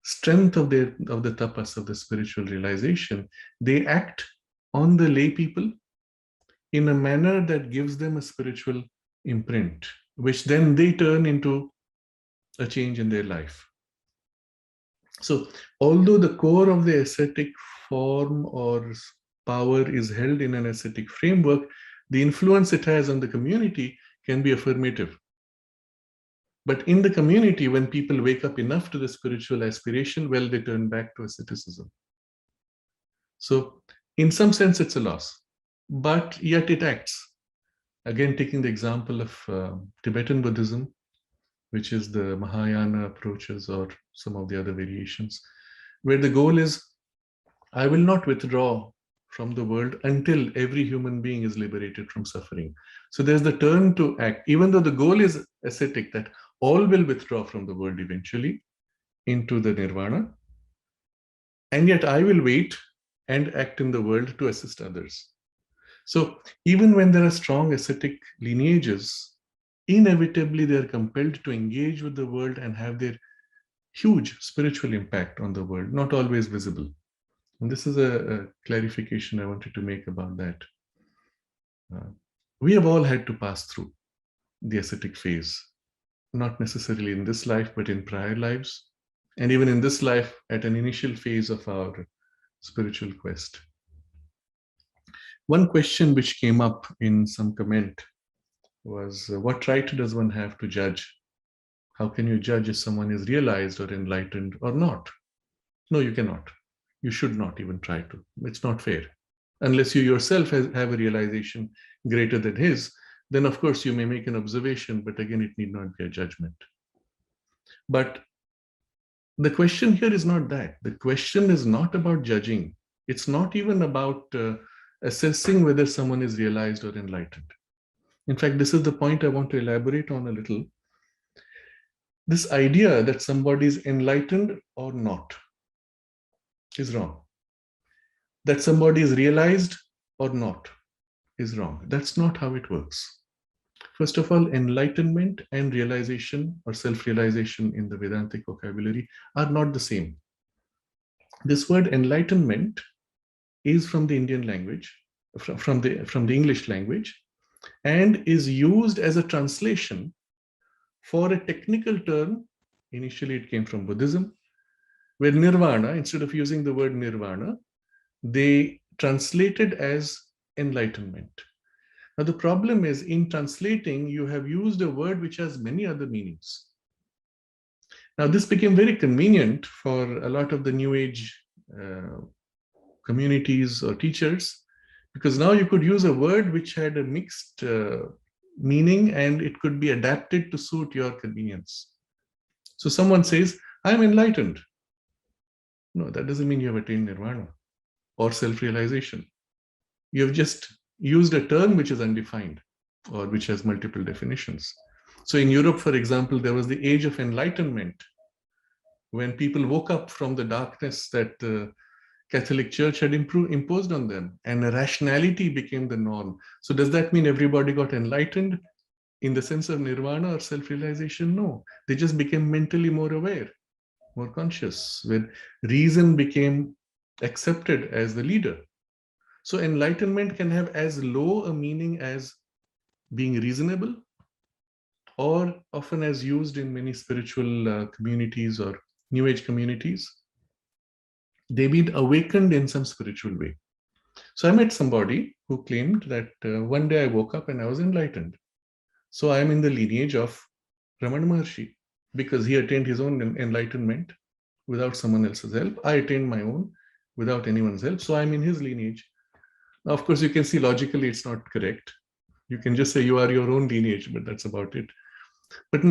strength of the tapas, of the spiritual realization, they act on the lay people in a manner that gives them a spiritual imprint, which then they turn into a change in their life. So, although the core of the ascetic form or power is held in an ascetic framework, the influence it has on the community can be affirmative. But in the community, when people wake up enough to the spiritual aspiration, well, they turn back to asceticism. So, in some sense, it's a loss, but yet it acts. Again, taking the example of Tibetan Buddhism, which is the Mahayana approaches or some of the other variations, where the goal is, I will not withdraw from the world until every human being is liberated from suffering. So there's the turn to act, even though the goal is ascetic, that all will withdraw from the world eventually into the nirvana. And yet I will wait and act in the world to assist others. So even when there are strong ascetic lineages, inevitably they are compelled to engage with the world and have their huge spiritual impact on the world, not always visible. And this is a clarification I wanted to make about that. We have all had to pass through the ascetic phase, not necessarily in this life, but in prior lives, and even in this life at an initial phase of our spiritual quest. One question which came up in some comment was, what right does one have to judge? How can you judge if someone is realized or enlightened or not? No, you cannot. You should not even try to. It's not fair. Unless you yourself have a realization greater than his, then of course you may make an observation, but again, it need not be a judgment. But the question here is not that. The question is not about judging. It's not even about assessing whether someone is realized or enlightened. In fact, this is the point I want to elaborate on a little. This idea that somebody is enlightened or not is wrong. That somebody is realized or not is wrong. That's not how it works. First of all, enlightenment and realization or self-realization in the Vedantic vocabulary are not the same. This word enlightenment is from the Indian language, from the English language, and is used as a translation for a technical term. Initially, it came from Buddhism, where nirvana, instead of using the word nirvana, they translated as enlightenment. Now, the problem is, in translating, you have used a word which has many other meanings. Now, this became very convenient for a lot of the New Age communities or teachers, because now you could use a word which had a mixed meaning and it could be adapted to suit your convenience. So someone says, I'm enlightened. No, that doesn't mean you have attained nirvana or self-realization. You have just used a term which is undefined or which has multiple definitions. So in Europe, for example, there was the age of enlightenment, when people woke up from the darkness that Catholic Church had imposed on them, and rationality became the norm. So does that mean everybody got enlightened in the sense of nirvana or self-realization? No, they just became mentally more aware, more conscious, where reason became accepted as the leader. So enlightenment can have as low a meaning as being reasonable, or often as used in many spiritual communities or New Age communities, they've been awakened in some spiritual way. So I met somebody who claimed that one day I woke up and I was enlightened. So I am in the lineage of Ramana Maharshi because he attained his own enlightenment without someone else's help. I attained my own without anyone's help. So I'm in his lineage. Now, of course, you can see logically it's not correct. You can just say you are your own lineage, but that's about it. But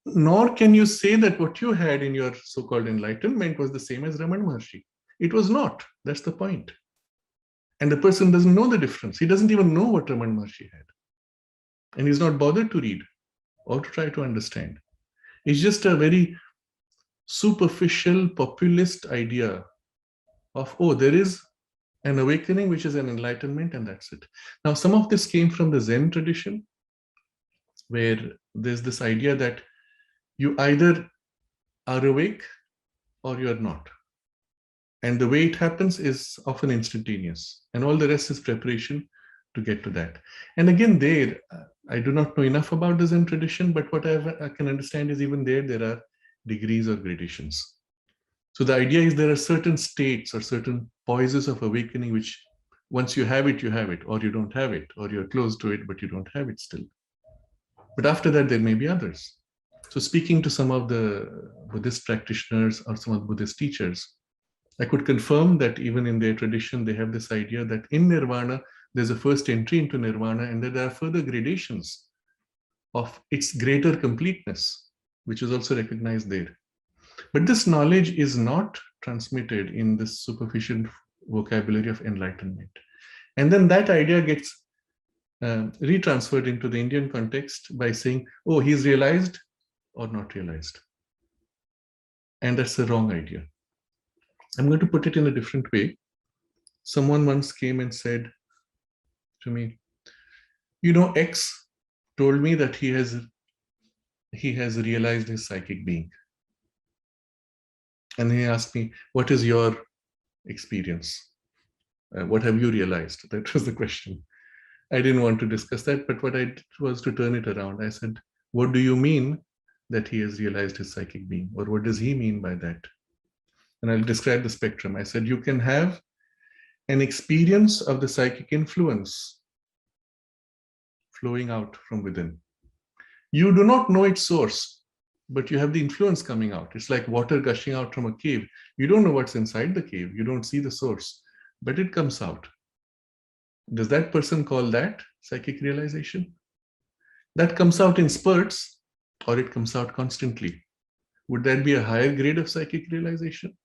nor can you say that what you had in your so-called enlightenment was the same as Ramana Maharshi. It was not. That's the point. And the person doesn't know the difference. He doesn't even know what Ramana Maharshi had. And he's not bothered to read or to try to understand. It's just a very superficial, populist idea of, oh, there is an awakening, which is an enlightenment, and that's it. Now, some of this came from the Zen tradition, where there's this idea that you either are awake or you're not. And the way it happens is often instantaneous, and all the rest is preparation to get to that. And again, there, I do not know enough about the Zen tradition, but what I can understand is even there are degrees or gradations. So the idea is there are certain states or certain poises of awakening, which once you have it, or you don't have it, or you're close to it, but you don't have it still. But after that, there may be others. So speaking to some of the Buddhist practitioners or some of the Buddhist teachers, I could confirm that even in their tradition, they have this idea that in nirvana, there's a first entry into nirvana, and that there are further gradations of its greater completeness, which is also recognized there. But this knowledge is not transmitted in this superficial vocabulary of enlightenment. And then that idea gets retransferred into the Indian context by saying, oh, he's realized or not realized. And that's the wrong idea. I'm going to put it in a different way. Someone once came and said to me, you know, X told me that he has realized his psychic being. And he asked me, what is your experience? What have you realized? That was the question. I didn't want to discuss that, but what I did was to turn it around. I said, what do you mean that he has realized his psychic being? Or what does he mean by that? And I'll describe the spectrum. I said, you can have an experience of the psychic influence flowing out from within. You do not know its source, but you have the influence coming out. It's like water gushing out from a cave. You don't know what's inside the cave. You don't see the source, but it comes out. Does that person call that psychic realization? That comes out in spurts, or it comes out constantly. Would that be a higher grade of psychic realization?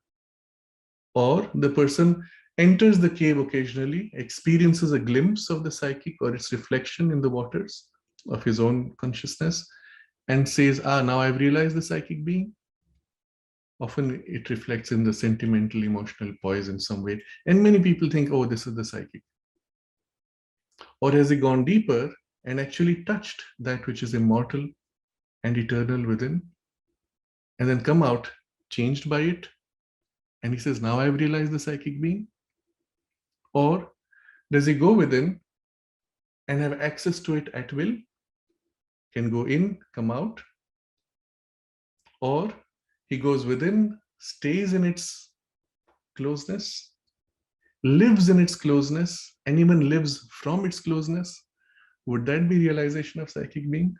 Or the person enters the cave occasionally, experiences a glimpse of the psychic or its reflection in the waters of his own consciousness, and says, now I've realized the psychic being. Often it reflects in the sentimental, emotional poise in some way. And many people think, oh, this is the psychic. Or has he gone deeper and actually touched that which is immortal and eternal within, and then come out changed by it? And he says, now I've realized the psychic being. Or does he go within and have access to it at will? Can go in, come out? Or he goes within, stays in its closeness, lives in its closeness, and even lives from its closeness? Would that be realization of psychic being?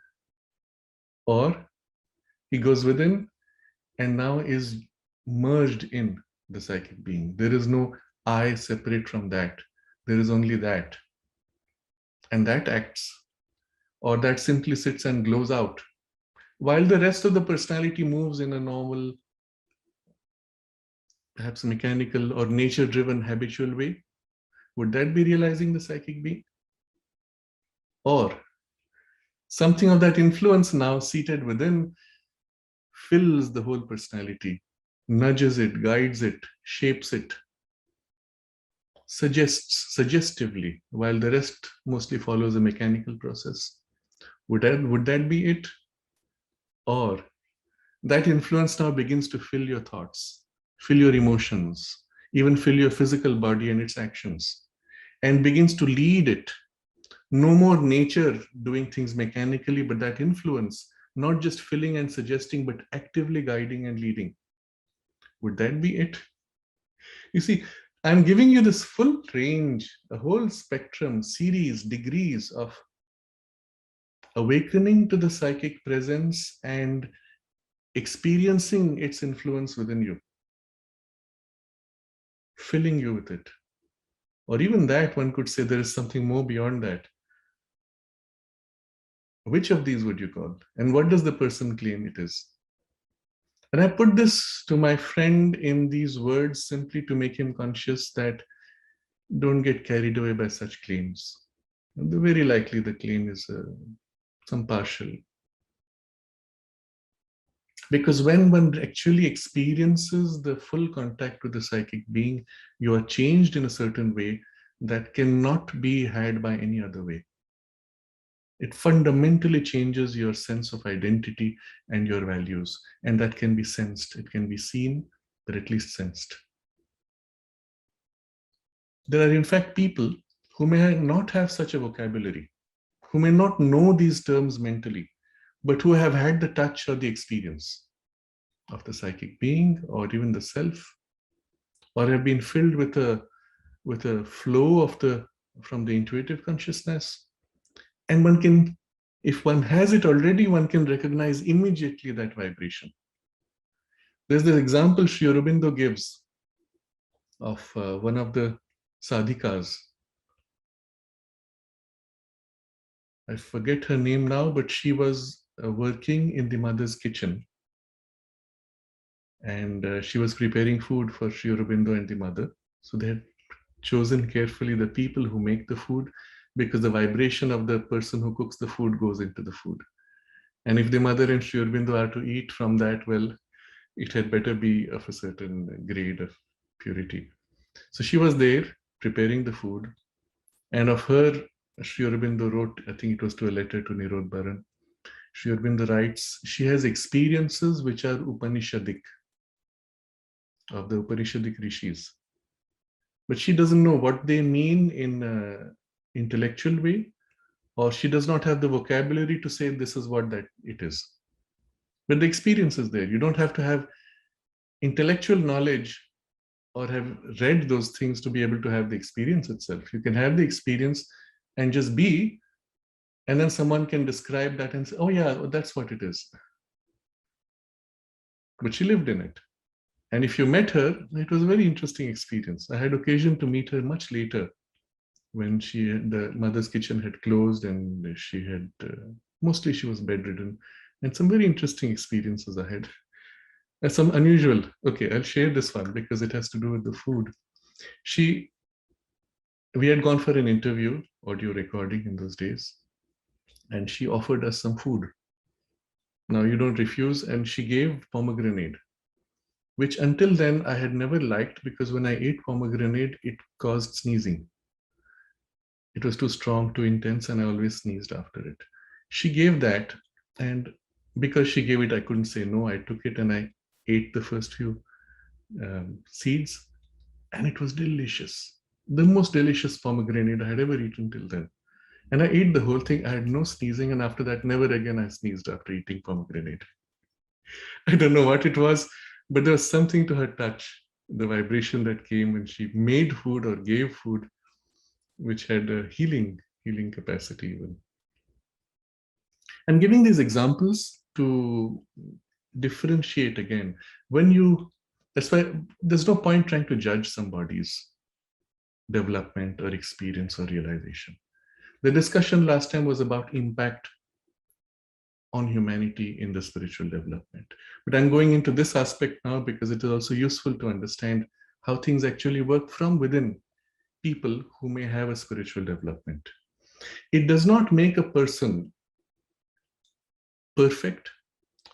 Or he goes within and now is merged in the psychic being. There is no I separate from that. There is only that. And that acts, or that simply sits and glows out, while the rest of the personality moves in a normal, perhaps mechanical or nature-driven habitual way. Would that be realizing the psychic being? Or something of that influence now seated within fills the whole personality, nudges it, guides it, shapes it, suggests suggestively, while the rest mostly follows a mechanical process. Would that be it? Or that influence now begins to fill your thoughts, fill your emotions, even fill your physical body and its actions, and begins to lead it. No more nature doing things mechanically, but that influence, not just filling and suggesting, but actively guiding and leading. Would that be it? You see, I'm giving you this full range, a whole spectrum, series, degrees of awakening to the psychic presence and experiencing its influence within you, filling you with it. Or even that, one could say there is something more beyond that. Which of these would you call? And what does the person claim it is? And I put this to my friend in these words simply to make him conscious that don't get carried away by such claims. And very likely the claim is some partial. Because when one actually experiences the full contact with the psychic being, you are changed in a certain way that cannot be had by any other way. It fundamentally changes your sense of identity and your values, and that can be sensed. It can be seen, but at least sensed. There are in fact people who may not have such a vocabulary, who may not know these terms mentally, but who have had the touch or the experience of the psychic being or even the self, or have been filled with a flow from the intuitive consciousness. And one can, if one has it already, one can recognize immediately that vibration. There's this example Sri Aurobindo gives of one of the sadhikas. I forget her name now, but she was working in the mother's kitchen. And she was preparing food for Sri Aurobindo and the mother. So they had chosen carefully the people who make the food, because the vibration of the person who cooks the food goes into the food. And if the mother and Sri Aurobindo are to eat from that, well, it had better be of a certain grade of purity. So she was there preparing the food. And of her, Sri Aurobindo wrote, I think it was to a letter to Nirod Baran. Sri Aurobindo writes, she has experiences which are Upanishadic, of the Upanishadic rishis. But she doesn't know what they mean in an intellectual way, or she does not have the vocabulary to say this is what that it is. But the experience is there. You don't have to have intellectual knowledge or have read those things to be able to have the experience itself. You can have the experience and just be, and then someone can describe that and say, oh yeah, that's what it is. But she lived in it. And if you met her, it was a very interesting experience. I had occasion to meet her much later, when the mother's kitchen had closed, and she had, mostly she was bedridden, and some very interesting experiences I had. Some unusual, okay, I'll share this one because it has to do with the food. We had gone for an interview, audio recording in those days, and she offered us some food. Now you don't refuse, and she gave pomegranate, which until then I had never liked, because when I ate pomegranate, it caused sneezing. It was too strong, too intense, and I always sneezed after it. She gave that, and because she gave it, I couldn't say no. I took it and I ate the first few seeds, and it was delicious. The most delicious pomegranate I had ever eaten till then. And I ate the whole thing. I had no sneezing, and after that, never again I sneezed after eating pomegranate. I don't know what it was, but there was something to her touch, the vibration that came when she made food or gave food, which had a healing capacity even. I'm giving these examples to differentiate again. That's why there's no point trying to judge somebody's development or experience or realization. The discussion last time was about impact on humanity in the spiritual development. But I'm going into this aspect now because it is also useful to understand how things actually work from within people who may have a spiritual development. It does not make a person perfect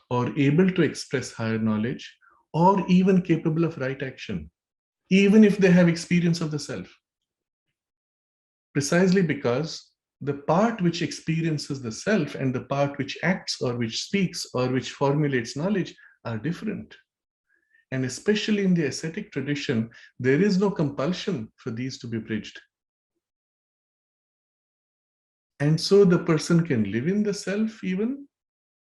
or able to express higher knowledge or even capable of right action, even if they have experience of the self. precisely because the part which experiences the self and the part which acts or which speaks or which formulates knowledge are different. And especially in the ascetic tradition, there is no compulsion for these to be bridged. And so the person can live in the self even,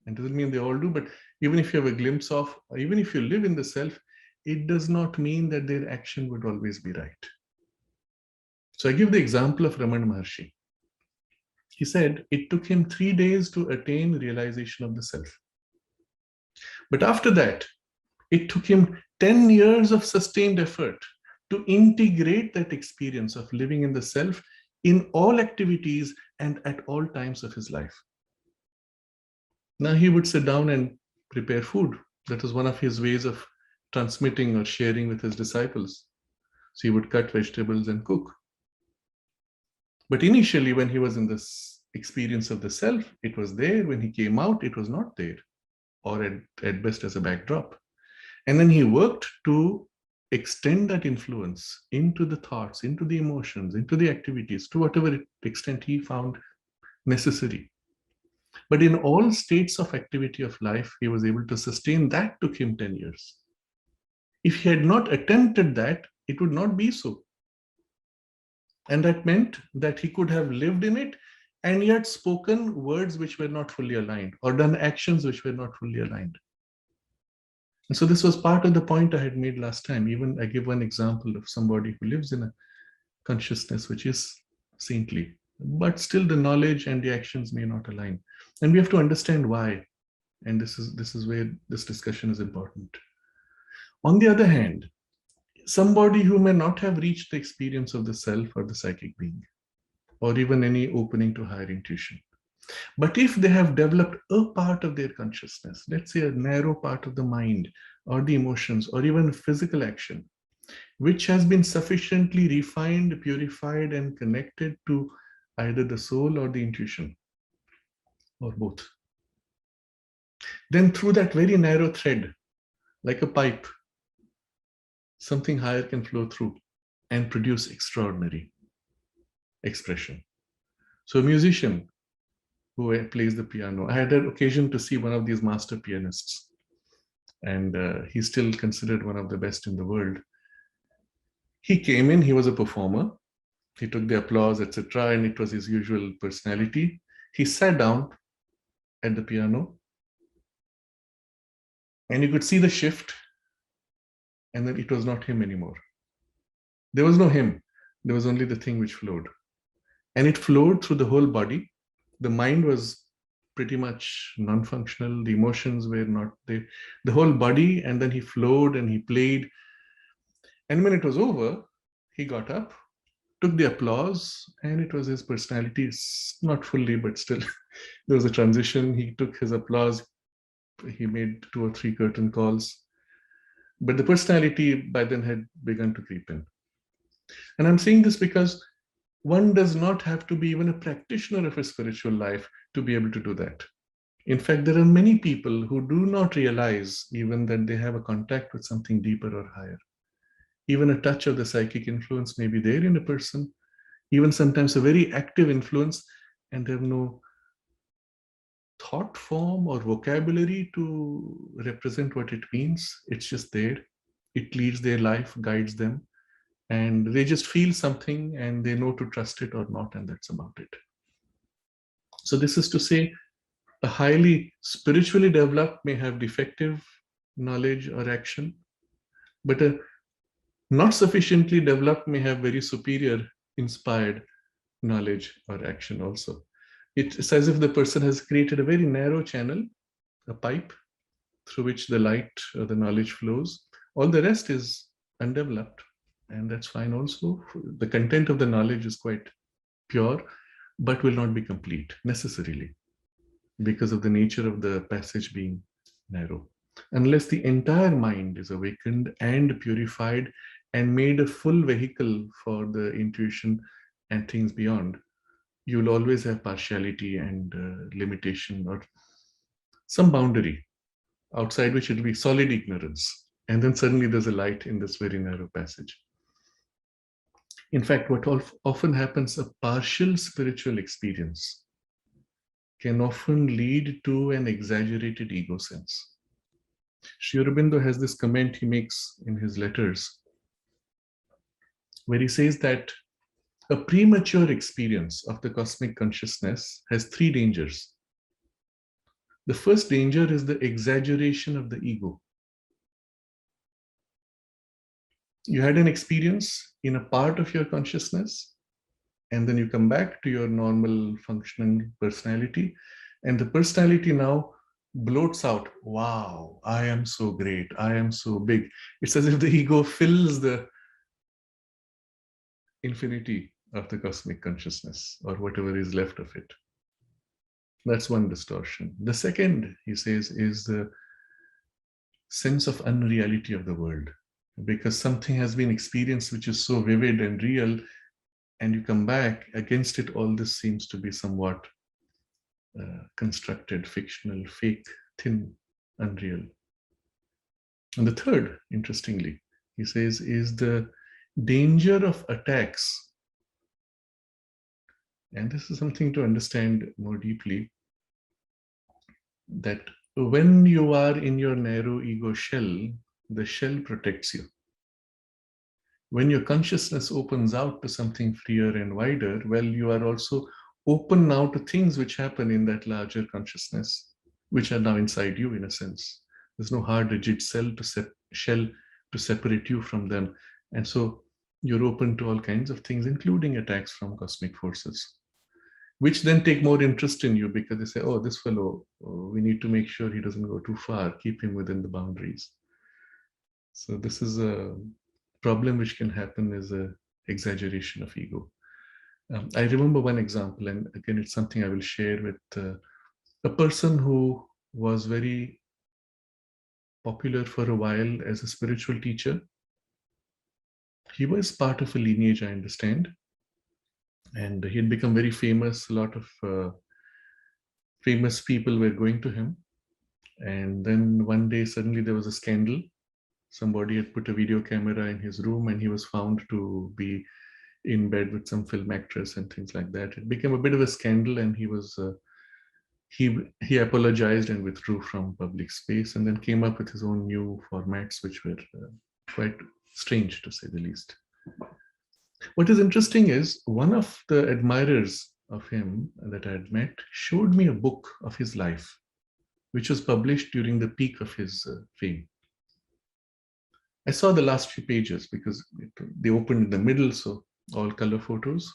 and doesn't mean they all do, but even if you have a glimpse of, or even if you live in the self, it does not mean that their action would always be right. So I give the example of Ramana Maharshi. He said it took him 3 days to attain realization of the self. But after that, it took him 10 years of sustained effort to integrate that experience of living in the self in all activities and at all times of his life. Now he would sit down and prepare food. That was one of his ways of transmitting or sharing with his disciples. So he would cut vegetables and cook. But initially, when he was in this experience of the self, it was there. When he came out, it was not there, or at best as a backdrop. And then he worked to extend that influence into the thoughts, into the emotions, into the activities, to whatever extent he found necessary. But in all states of activity of life, he was able to sustain. That took him 10 years. If he had not attempted that, it would not be so. And that meant that he could have lived in it and yet spoken words which were not fully aligned, or done actions which were not fully aligned. And so this was part of the point I had made last time. Even I give one example of somebody who lives in a consciousness which is saintly, but still the knowledge and the actions may not align. And we have to understand why. And this is where this discussion is important. On the other hand, somebody who may not have reached the experience of the self or the psychic being, or even any opening to higher intuition, but if they have developed a part of their consciousness, let's say a narrow part of the mind or the emotions or even physical action, which has been sufficiently refined, purified, and connected to either the soul or the intuition, or both, then through that very narrow thread, like a pipe, something higher can flow through and produce extraordinary expression. So a musician who plays the piano, I had an occasion to see one of these master pianists, and he's still considered one of the best in the world. He came in, he was a performer, he took the applause, etc., and it was his usual personality. He sat down at the piano, and you could see the shift, and then it was not him anymore. There was no him, there was only the thing which flowed. And it flowed through the whole body. The mind was pretty much non-functional, the emotions were not there. The whole body, and then he flowed and he played. And when it was over, he got up, took the applause, and it was his personality, not fully, but still, there was a transition. He took his applause, he made 2 or 3 curtain calls, but the personality by then had begun to creep in. And I'm saying this because one does not have to be even a practitioner of a spiritual life to be able to do that. In fact, there are many people who do not realize even that they have a contact with something deeper or higher. Even a touch of the psychic influence may be there in a person, even sometimes a very active influence, and they have no thought form or vocabulary to represent what it means. It's just there. It leads their life, guides them, and they just feel something and they know to trust it or not, and that's about it. So this is to say, a highly spiritually developed may have defective knowledge or action, but a not sufficiently developed may have very superior inspired knowledge or action also. It's as if the person has created a very narrow channel, a pipe through which the light or the knowledge flows. All the rest is undeveloped, and that's fine also. The content of the knowledge is quite pure, but will not be complete necessarily because of the nature of the passage being narrow. Unless the entire mind is awakened and purified and made a full vehicle for the intuition and things beyond, you'll always have partiality and limitation or some boundary outside which it'll be solid ignorance. And then suddenly there's a light in this very narrow passage. In fact, what often happens, a partial spiritual experience can often lead to an exaggerated ego sense. Sri Aurobindo has this comment he makes in his letters where he says that a premature experience of the cosmic consciousness has three dangers. The first danger is the exaggeration of the ego. You had an experience in a part of your consciousness, and then you come back to your normal functioning personality, and the personality now bloats out, wow, I am so great, I am so big. It's as if the ego fills the infinity of the cosmic consciousness, or whatever is left of it. That's one distortion. The second, he says, is the sense of unreality of the world, because something has been experienced which is so vivid and real, and you come back against it, all this seems to be somewhat constructed, fictional, fake, thin, unreal. And the third, interestingly, he says, is the danger of attacks. And this is something to understand more deeply, that when you are in your narrow ego shell, the shell protects you. When your consciousness opens out to something freer and wider, well, you are also open now to things which happen in that larger consciousness, which are now inside you in a sense. There's no hard, rigid shell to separate you from them. And so you're open to all kinds of things, including attacks from cosmic forces, which then take more interest in you because they say, oh, this fellow, we need to make sure he doesn't go too far, keep him within the boundaries. So this is a problem which can happen, is a exaggeration of ego. I remember one example, and again, it's something I will share with a person who was very popular for a while as a spiritual teacher. He was part of a lineage, I understand, and he had become very famous. A lot of famous people were going to him. And then one day, suddenly there was a scandal. Somebody had put a video camera in his room, and he was found to be in bed with some film actress and things like that. It became a bit of a scandal, and he apologized and withdrew from public space, and then came up with his own new formats, which were quite strange, to say the least. What is interesting is one of the admirers of him that I had met showed me a book of his life, which was published during the peak of his fame. I saw the last few pages because they opened in the middle, so all color photos.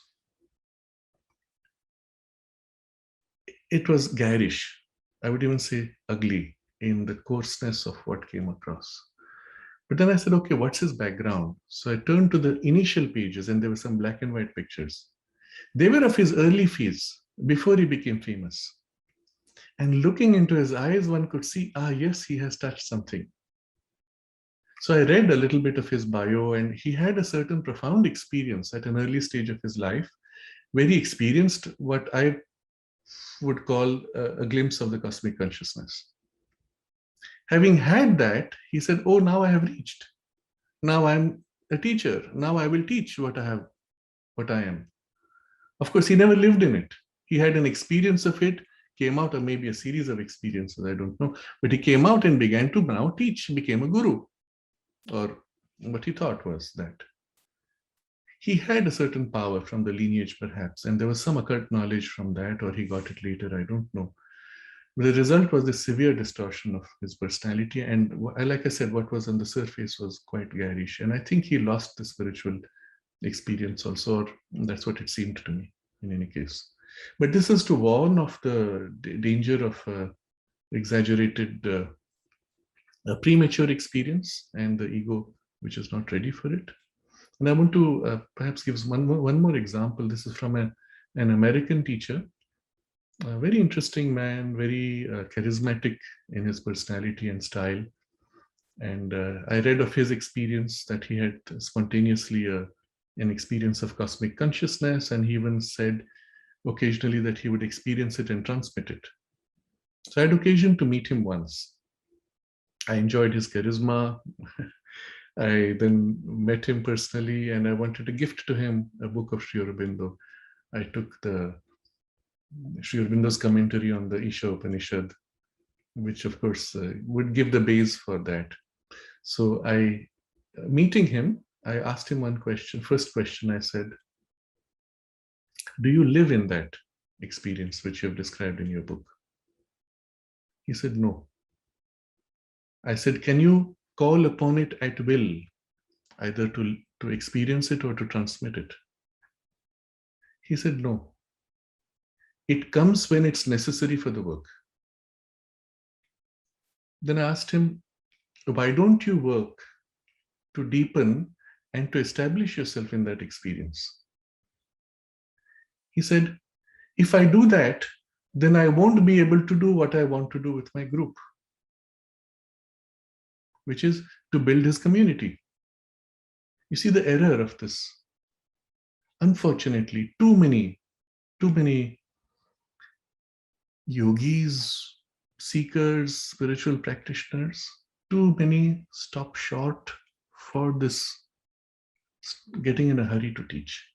It was garish. I would even say ugly in the coarseness of what came across. But then I said, okay, what's his background? So I turned to the initial pages, and there were some black and white pictures. They were of his early phase, before he became famous. And looking into his eyes, one could see, yes, he has touched something. So I read a little bit of his bio, and he had a certain profound experience at an early stage of his life, where he experienced what I would call a glimpse of the cosmic consciousness. Having had that, he said, oh, now I have reached. Now I'm a teacher. Now I will teach what I am. Of course, he never lived in it. He had an experience of it, came out, or maybe a series of experiences, I don't know. But he came out and began to now teach, became a guru, or what he thought was that. He had a certain power from the lineage, perhaps, and there was some occult knowledge from that, or he got it later, I don't know. But the result was this severe distortion of his personality. And like I said, what was on the surface was quite garish. And I think he lost the spiritual experience also, or that's what it seemed to me in any case. But this is to warn of the danger of exaggerated premature experience and the ego which is not ready for it. And I want to perhaps give one more example. This is from an American teacher, a very interesting man, very charismatic in his personality and style. And I read of his experience that he had spontaneously an experience of cosmic consciousness, and he even said occasionally that he would experience it and transmit it. So I had occasion to meet him once. I enjoyed his charisma. I then met him personally and I wanted to gift to him a book of Sri Aurobindo. I took the Sri Aurobindo's commentary on the Isha Upanishad, which of course would give the base for that. So meeting him, I asked him one question. First question I said, do you live in that experience which you have described in your book? He said, no. I said, can you call upon it at will, either to experience it or to transmit it? He said, no. It comes when it's necessary for the work. Then I asked him, why don't you work to deepen and to establish yourself in that experience? He said, if I do that, then I won't be able to do what I want to do with my group, which is to build his community. You see the error of this. Unfortunately, too many yogis, seekers, spiritual practitioners, too many stop short for this, getting in a hurry to teach.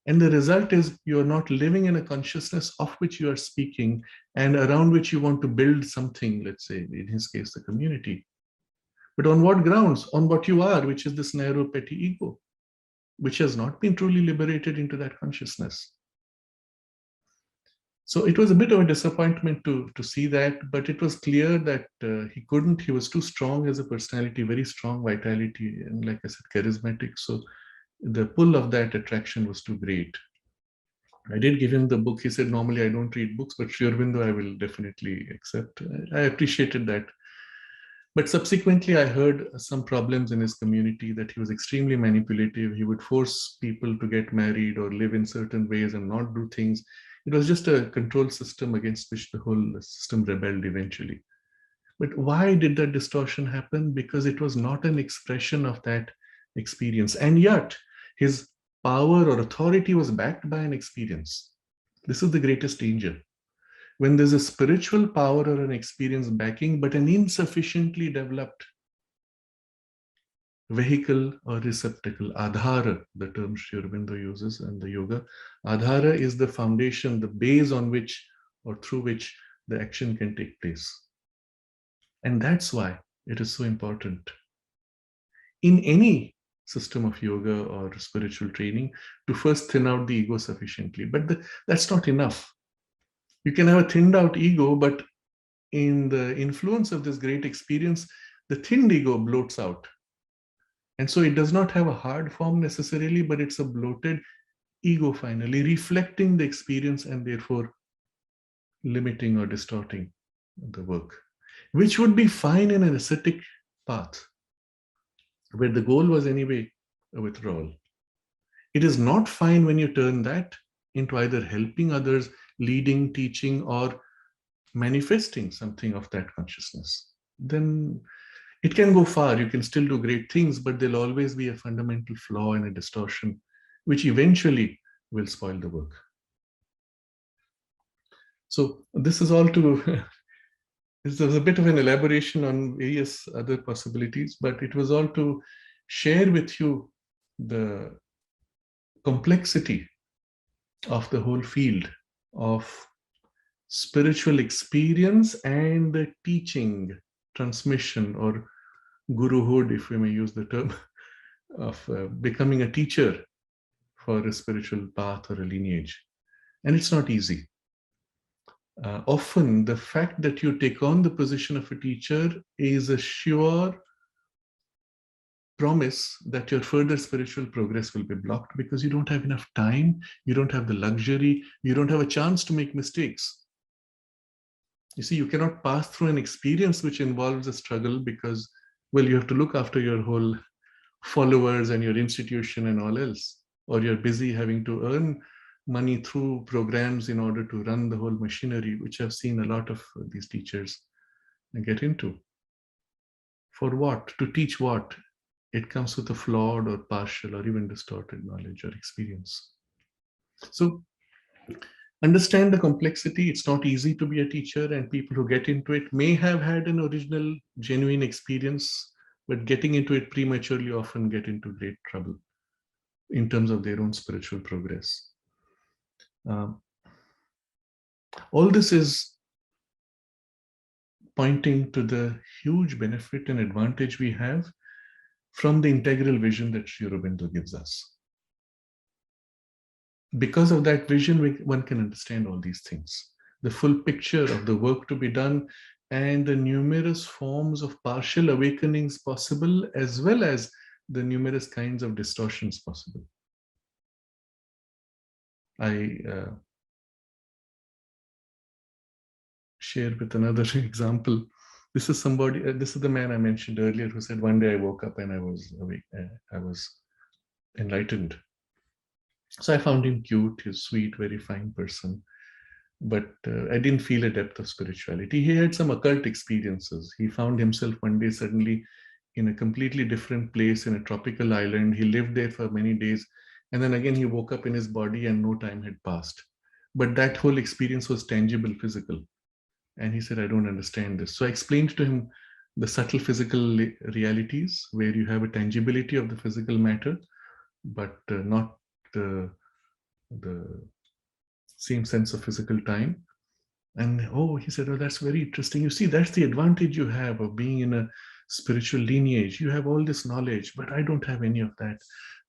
And the result is you are not living in a consciousness of which you are speaking and around which you want to build something, let's say, in his case, the community. But on what grounds? On what you are, which is this narrow, petty ego, which has not been truly liberated into that consciousness. So it was a bit of a disappointment to see that, but it was clear that he was too strong as a personality, very strong vitality, and like I said, charismatic. So the pull of that attraction was too great. I did give him the book. He said, normally I don't read books, but Sri Aurobindo I will definitely accept. I appreciated that. But subsequently, I heard some problems in his community, that he was extremely manipulative. He would force people to get married or live in certain ways and not do things. It was just a control system against which the whole system rebelled eventually. But why did that distortion happen? Because it was not an expression of that experience. And yet, his power or authority was backed by an experience. This is the greatest danger. When there's a spiritual power or an experience backing, but an insufficiently developed vehicle or receptacle, adhara, the term Sri Aurobindo uses in the yoga. Adhara is the foundation, the base on which or through which the action can take place. And that's why it is so important in any system of yoga or spiritual training to first thin out the ego sufficiently. But that's not enough. You can have a thinned out ego, but in the influence of this great experience, the thinned ego bloats out. And so it does not have a hard form necessarily, but it's a bloated ego finally, reflecting the experience and therefore limiting or distorting the work, which would be fine in an ascetic path, where the goal was anyway a withdrawal. It is not fine when you turn that into either helping others, leading, teaching, or manifesting something of that consciousness. Then it can go far. You can still do great things, but there'll always be a fundamental flaw and a distortion, which eventually will spoil the work. So this is all to, this was a bit of an elaboration on various other possibilities, but it was all to share with you the complexity of the whole field of spiritual experience and the teaching, transmission, or guruhood, if we may use the term, of becoming a teacher for a spiritual path or a lineage. And it's not easy. Often the fact that you take on the position of a teacher is a sure promise that your further spiritual progress will be blocked because you don't have enough time, you don't have the luxury, you don't have a chance to make mistakes. You see, you cannot pass through an experience which involves a struggle because, well, you have to look after your whole followers and your institution and all else, or you're busy having to earn money through programs in order to run the whole machinery, which I've seen a lot of these teachers get into. For what? To teach what? It comes with a flawed or partial or even distorted knowledge or experience. So understand the complexity. It's not easy to be a teacher, and people who get into it may have had an original, genuine experience but getting into it prematurely often get into great trouble in terms of their own spiritual progress. All this is pointing to the huge benefit and advantage we have from the integral vision that Sri Aurobindo gives us. Because of that vision, one can understand all these things. The full picture of the work to be done and the numerous forms of partial awakenings possible, as well as the numerous kinds of distortions possible. I share with another example. This is somebody, this is the man I mentioned earlier who said, one day I woke up and I was awake, I was enlightened. So I found him cute, he's sweet, very fine person. But I didn't feel a depth of spirituality. He had some occult experiences. He found himself one day suddenly in a completely different place in a tropical island. He lived there for many days. And then again, he woke up in his body and no time had passed. But that whole experience was tangible, physical. And he said, I don't understand this. So I explained to him the subtle physical realities where you have a tangibility of the physical matter, but not the same sense of physical time. And oh, he said, oh, that's very interesting. You see, that's the advantage you have of being in a spiritual lineage. You have all this knowledge, but I don't have any of that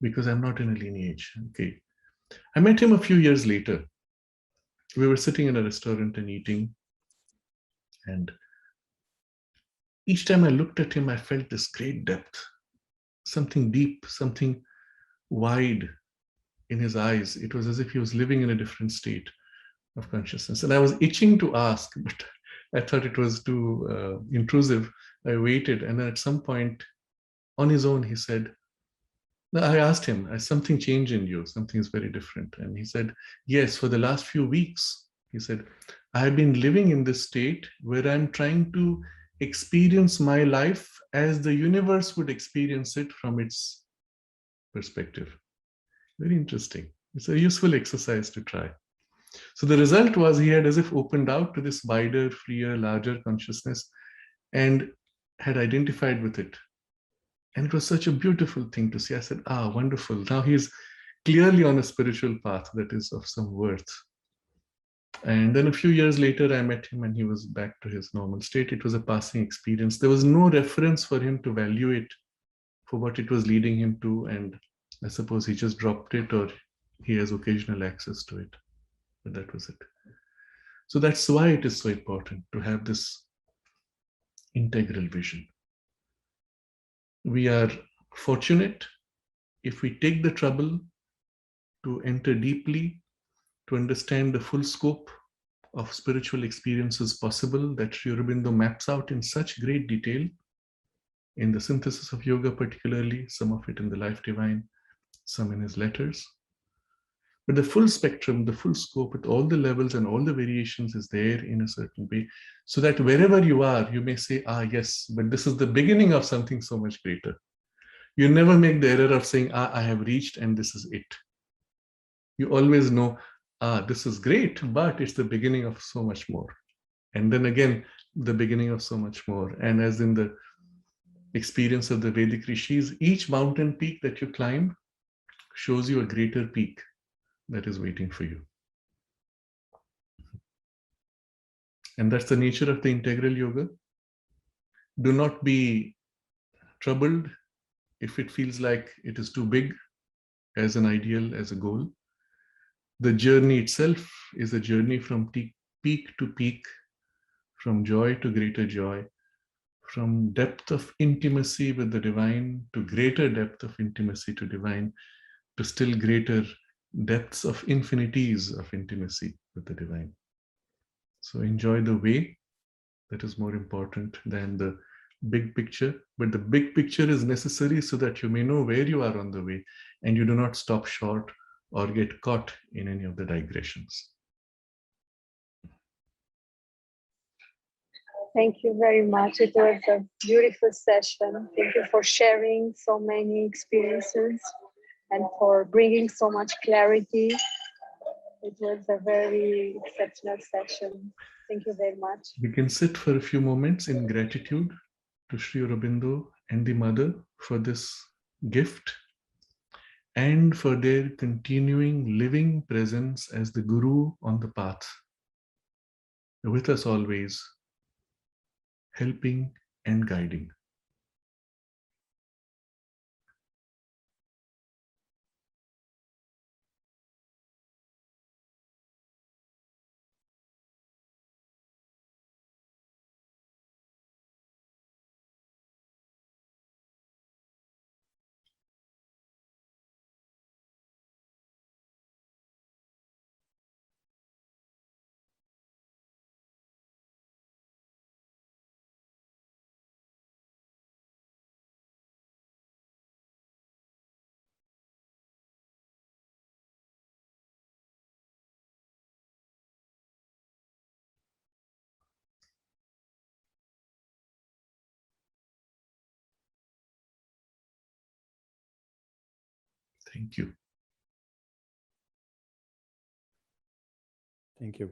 because I'm not in a lineage. Okay. I met him a few years later. We were sitting in a restaurant and eating. And each time I looked at him, I felt this great depth, something deep, something wide in his eyes. It was as if he was living in a different state of consciousness. And I was itching to ask, but I thought it was too intrusive. I waited. And then at some point on his own, he said, no, I asked him, has something changed in you? Something is very different. And he said, yes, for the last few weeks, he said, I have been living in this state where I'm trying to experience my life as the universe would experience it from its perspective. Very interesting. It's a useful exercise to try. So the result was he had as if opened out to this wider, freer, larger consciousness and had identified with it. And it was such a beautiful thing to see. I said, ah, wonderful. Now he's clearly on a spiritual path that is of some worth. And then a few years later, I met him and he was back to his normal state. It was a passing experience. There was no reference for him to value it for what it was leading him to. And I suppose he just dropped it or he has occasional access to it. But that was it. So that's why it is so important to have this integral vision. We are fortunate if we take the trouble to enter deeply, to understand the full scope of spiritual experiences possible that Sri Aurobindo maps out in such great detail in the synthesis of yoga, particularly, some of it in the Life Divine, some in his letters. But the full spectrum, the full scope with all the levels and all the variations is there in a certain way, so that wherever you are, you may say, ah, yes, but this is the beginning of something so much greater. You never make the error of saying, ah, I have reached and this is it. You always know, ah, this is great, but it's the beginning of so much more. And then again, the beginning of so much more. And as in the experience of the Vedic rishis, each mountain peak that you climb shows you a greater peak that is waiting for you. And that's the nature of the integral yoga. Do not be troubled if it feels like it is too big as an ideal, as a goal. The journey itself is a journey from peak to peak, from joy to greater joy, from depth of intimacy with the divine to greater depth of intimacy to divine, to still greater depths of infinities of intimacy with the divine. So enjoy the way. That is more important than the big picture. But the big picture is necessary so that you may know where you are on the way and you do not stop short or get caught in any of the digressions. Thank you very much. It was a beautiful session. Thank you for sharing so many experiences and for bringing so much clarity. It was a very exceptional session. Thank you very much. We can sit for a few moments in gratitude to Sri Aurobindo and the mother for this gift and for their continuing living presence as the Guru on the path, with us always, helping and guiding. Thank you. Thank you.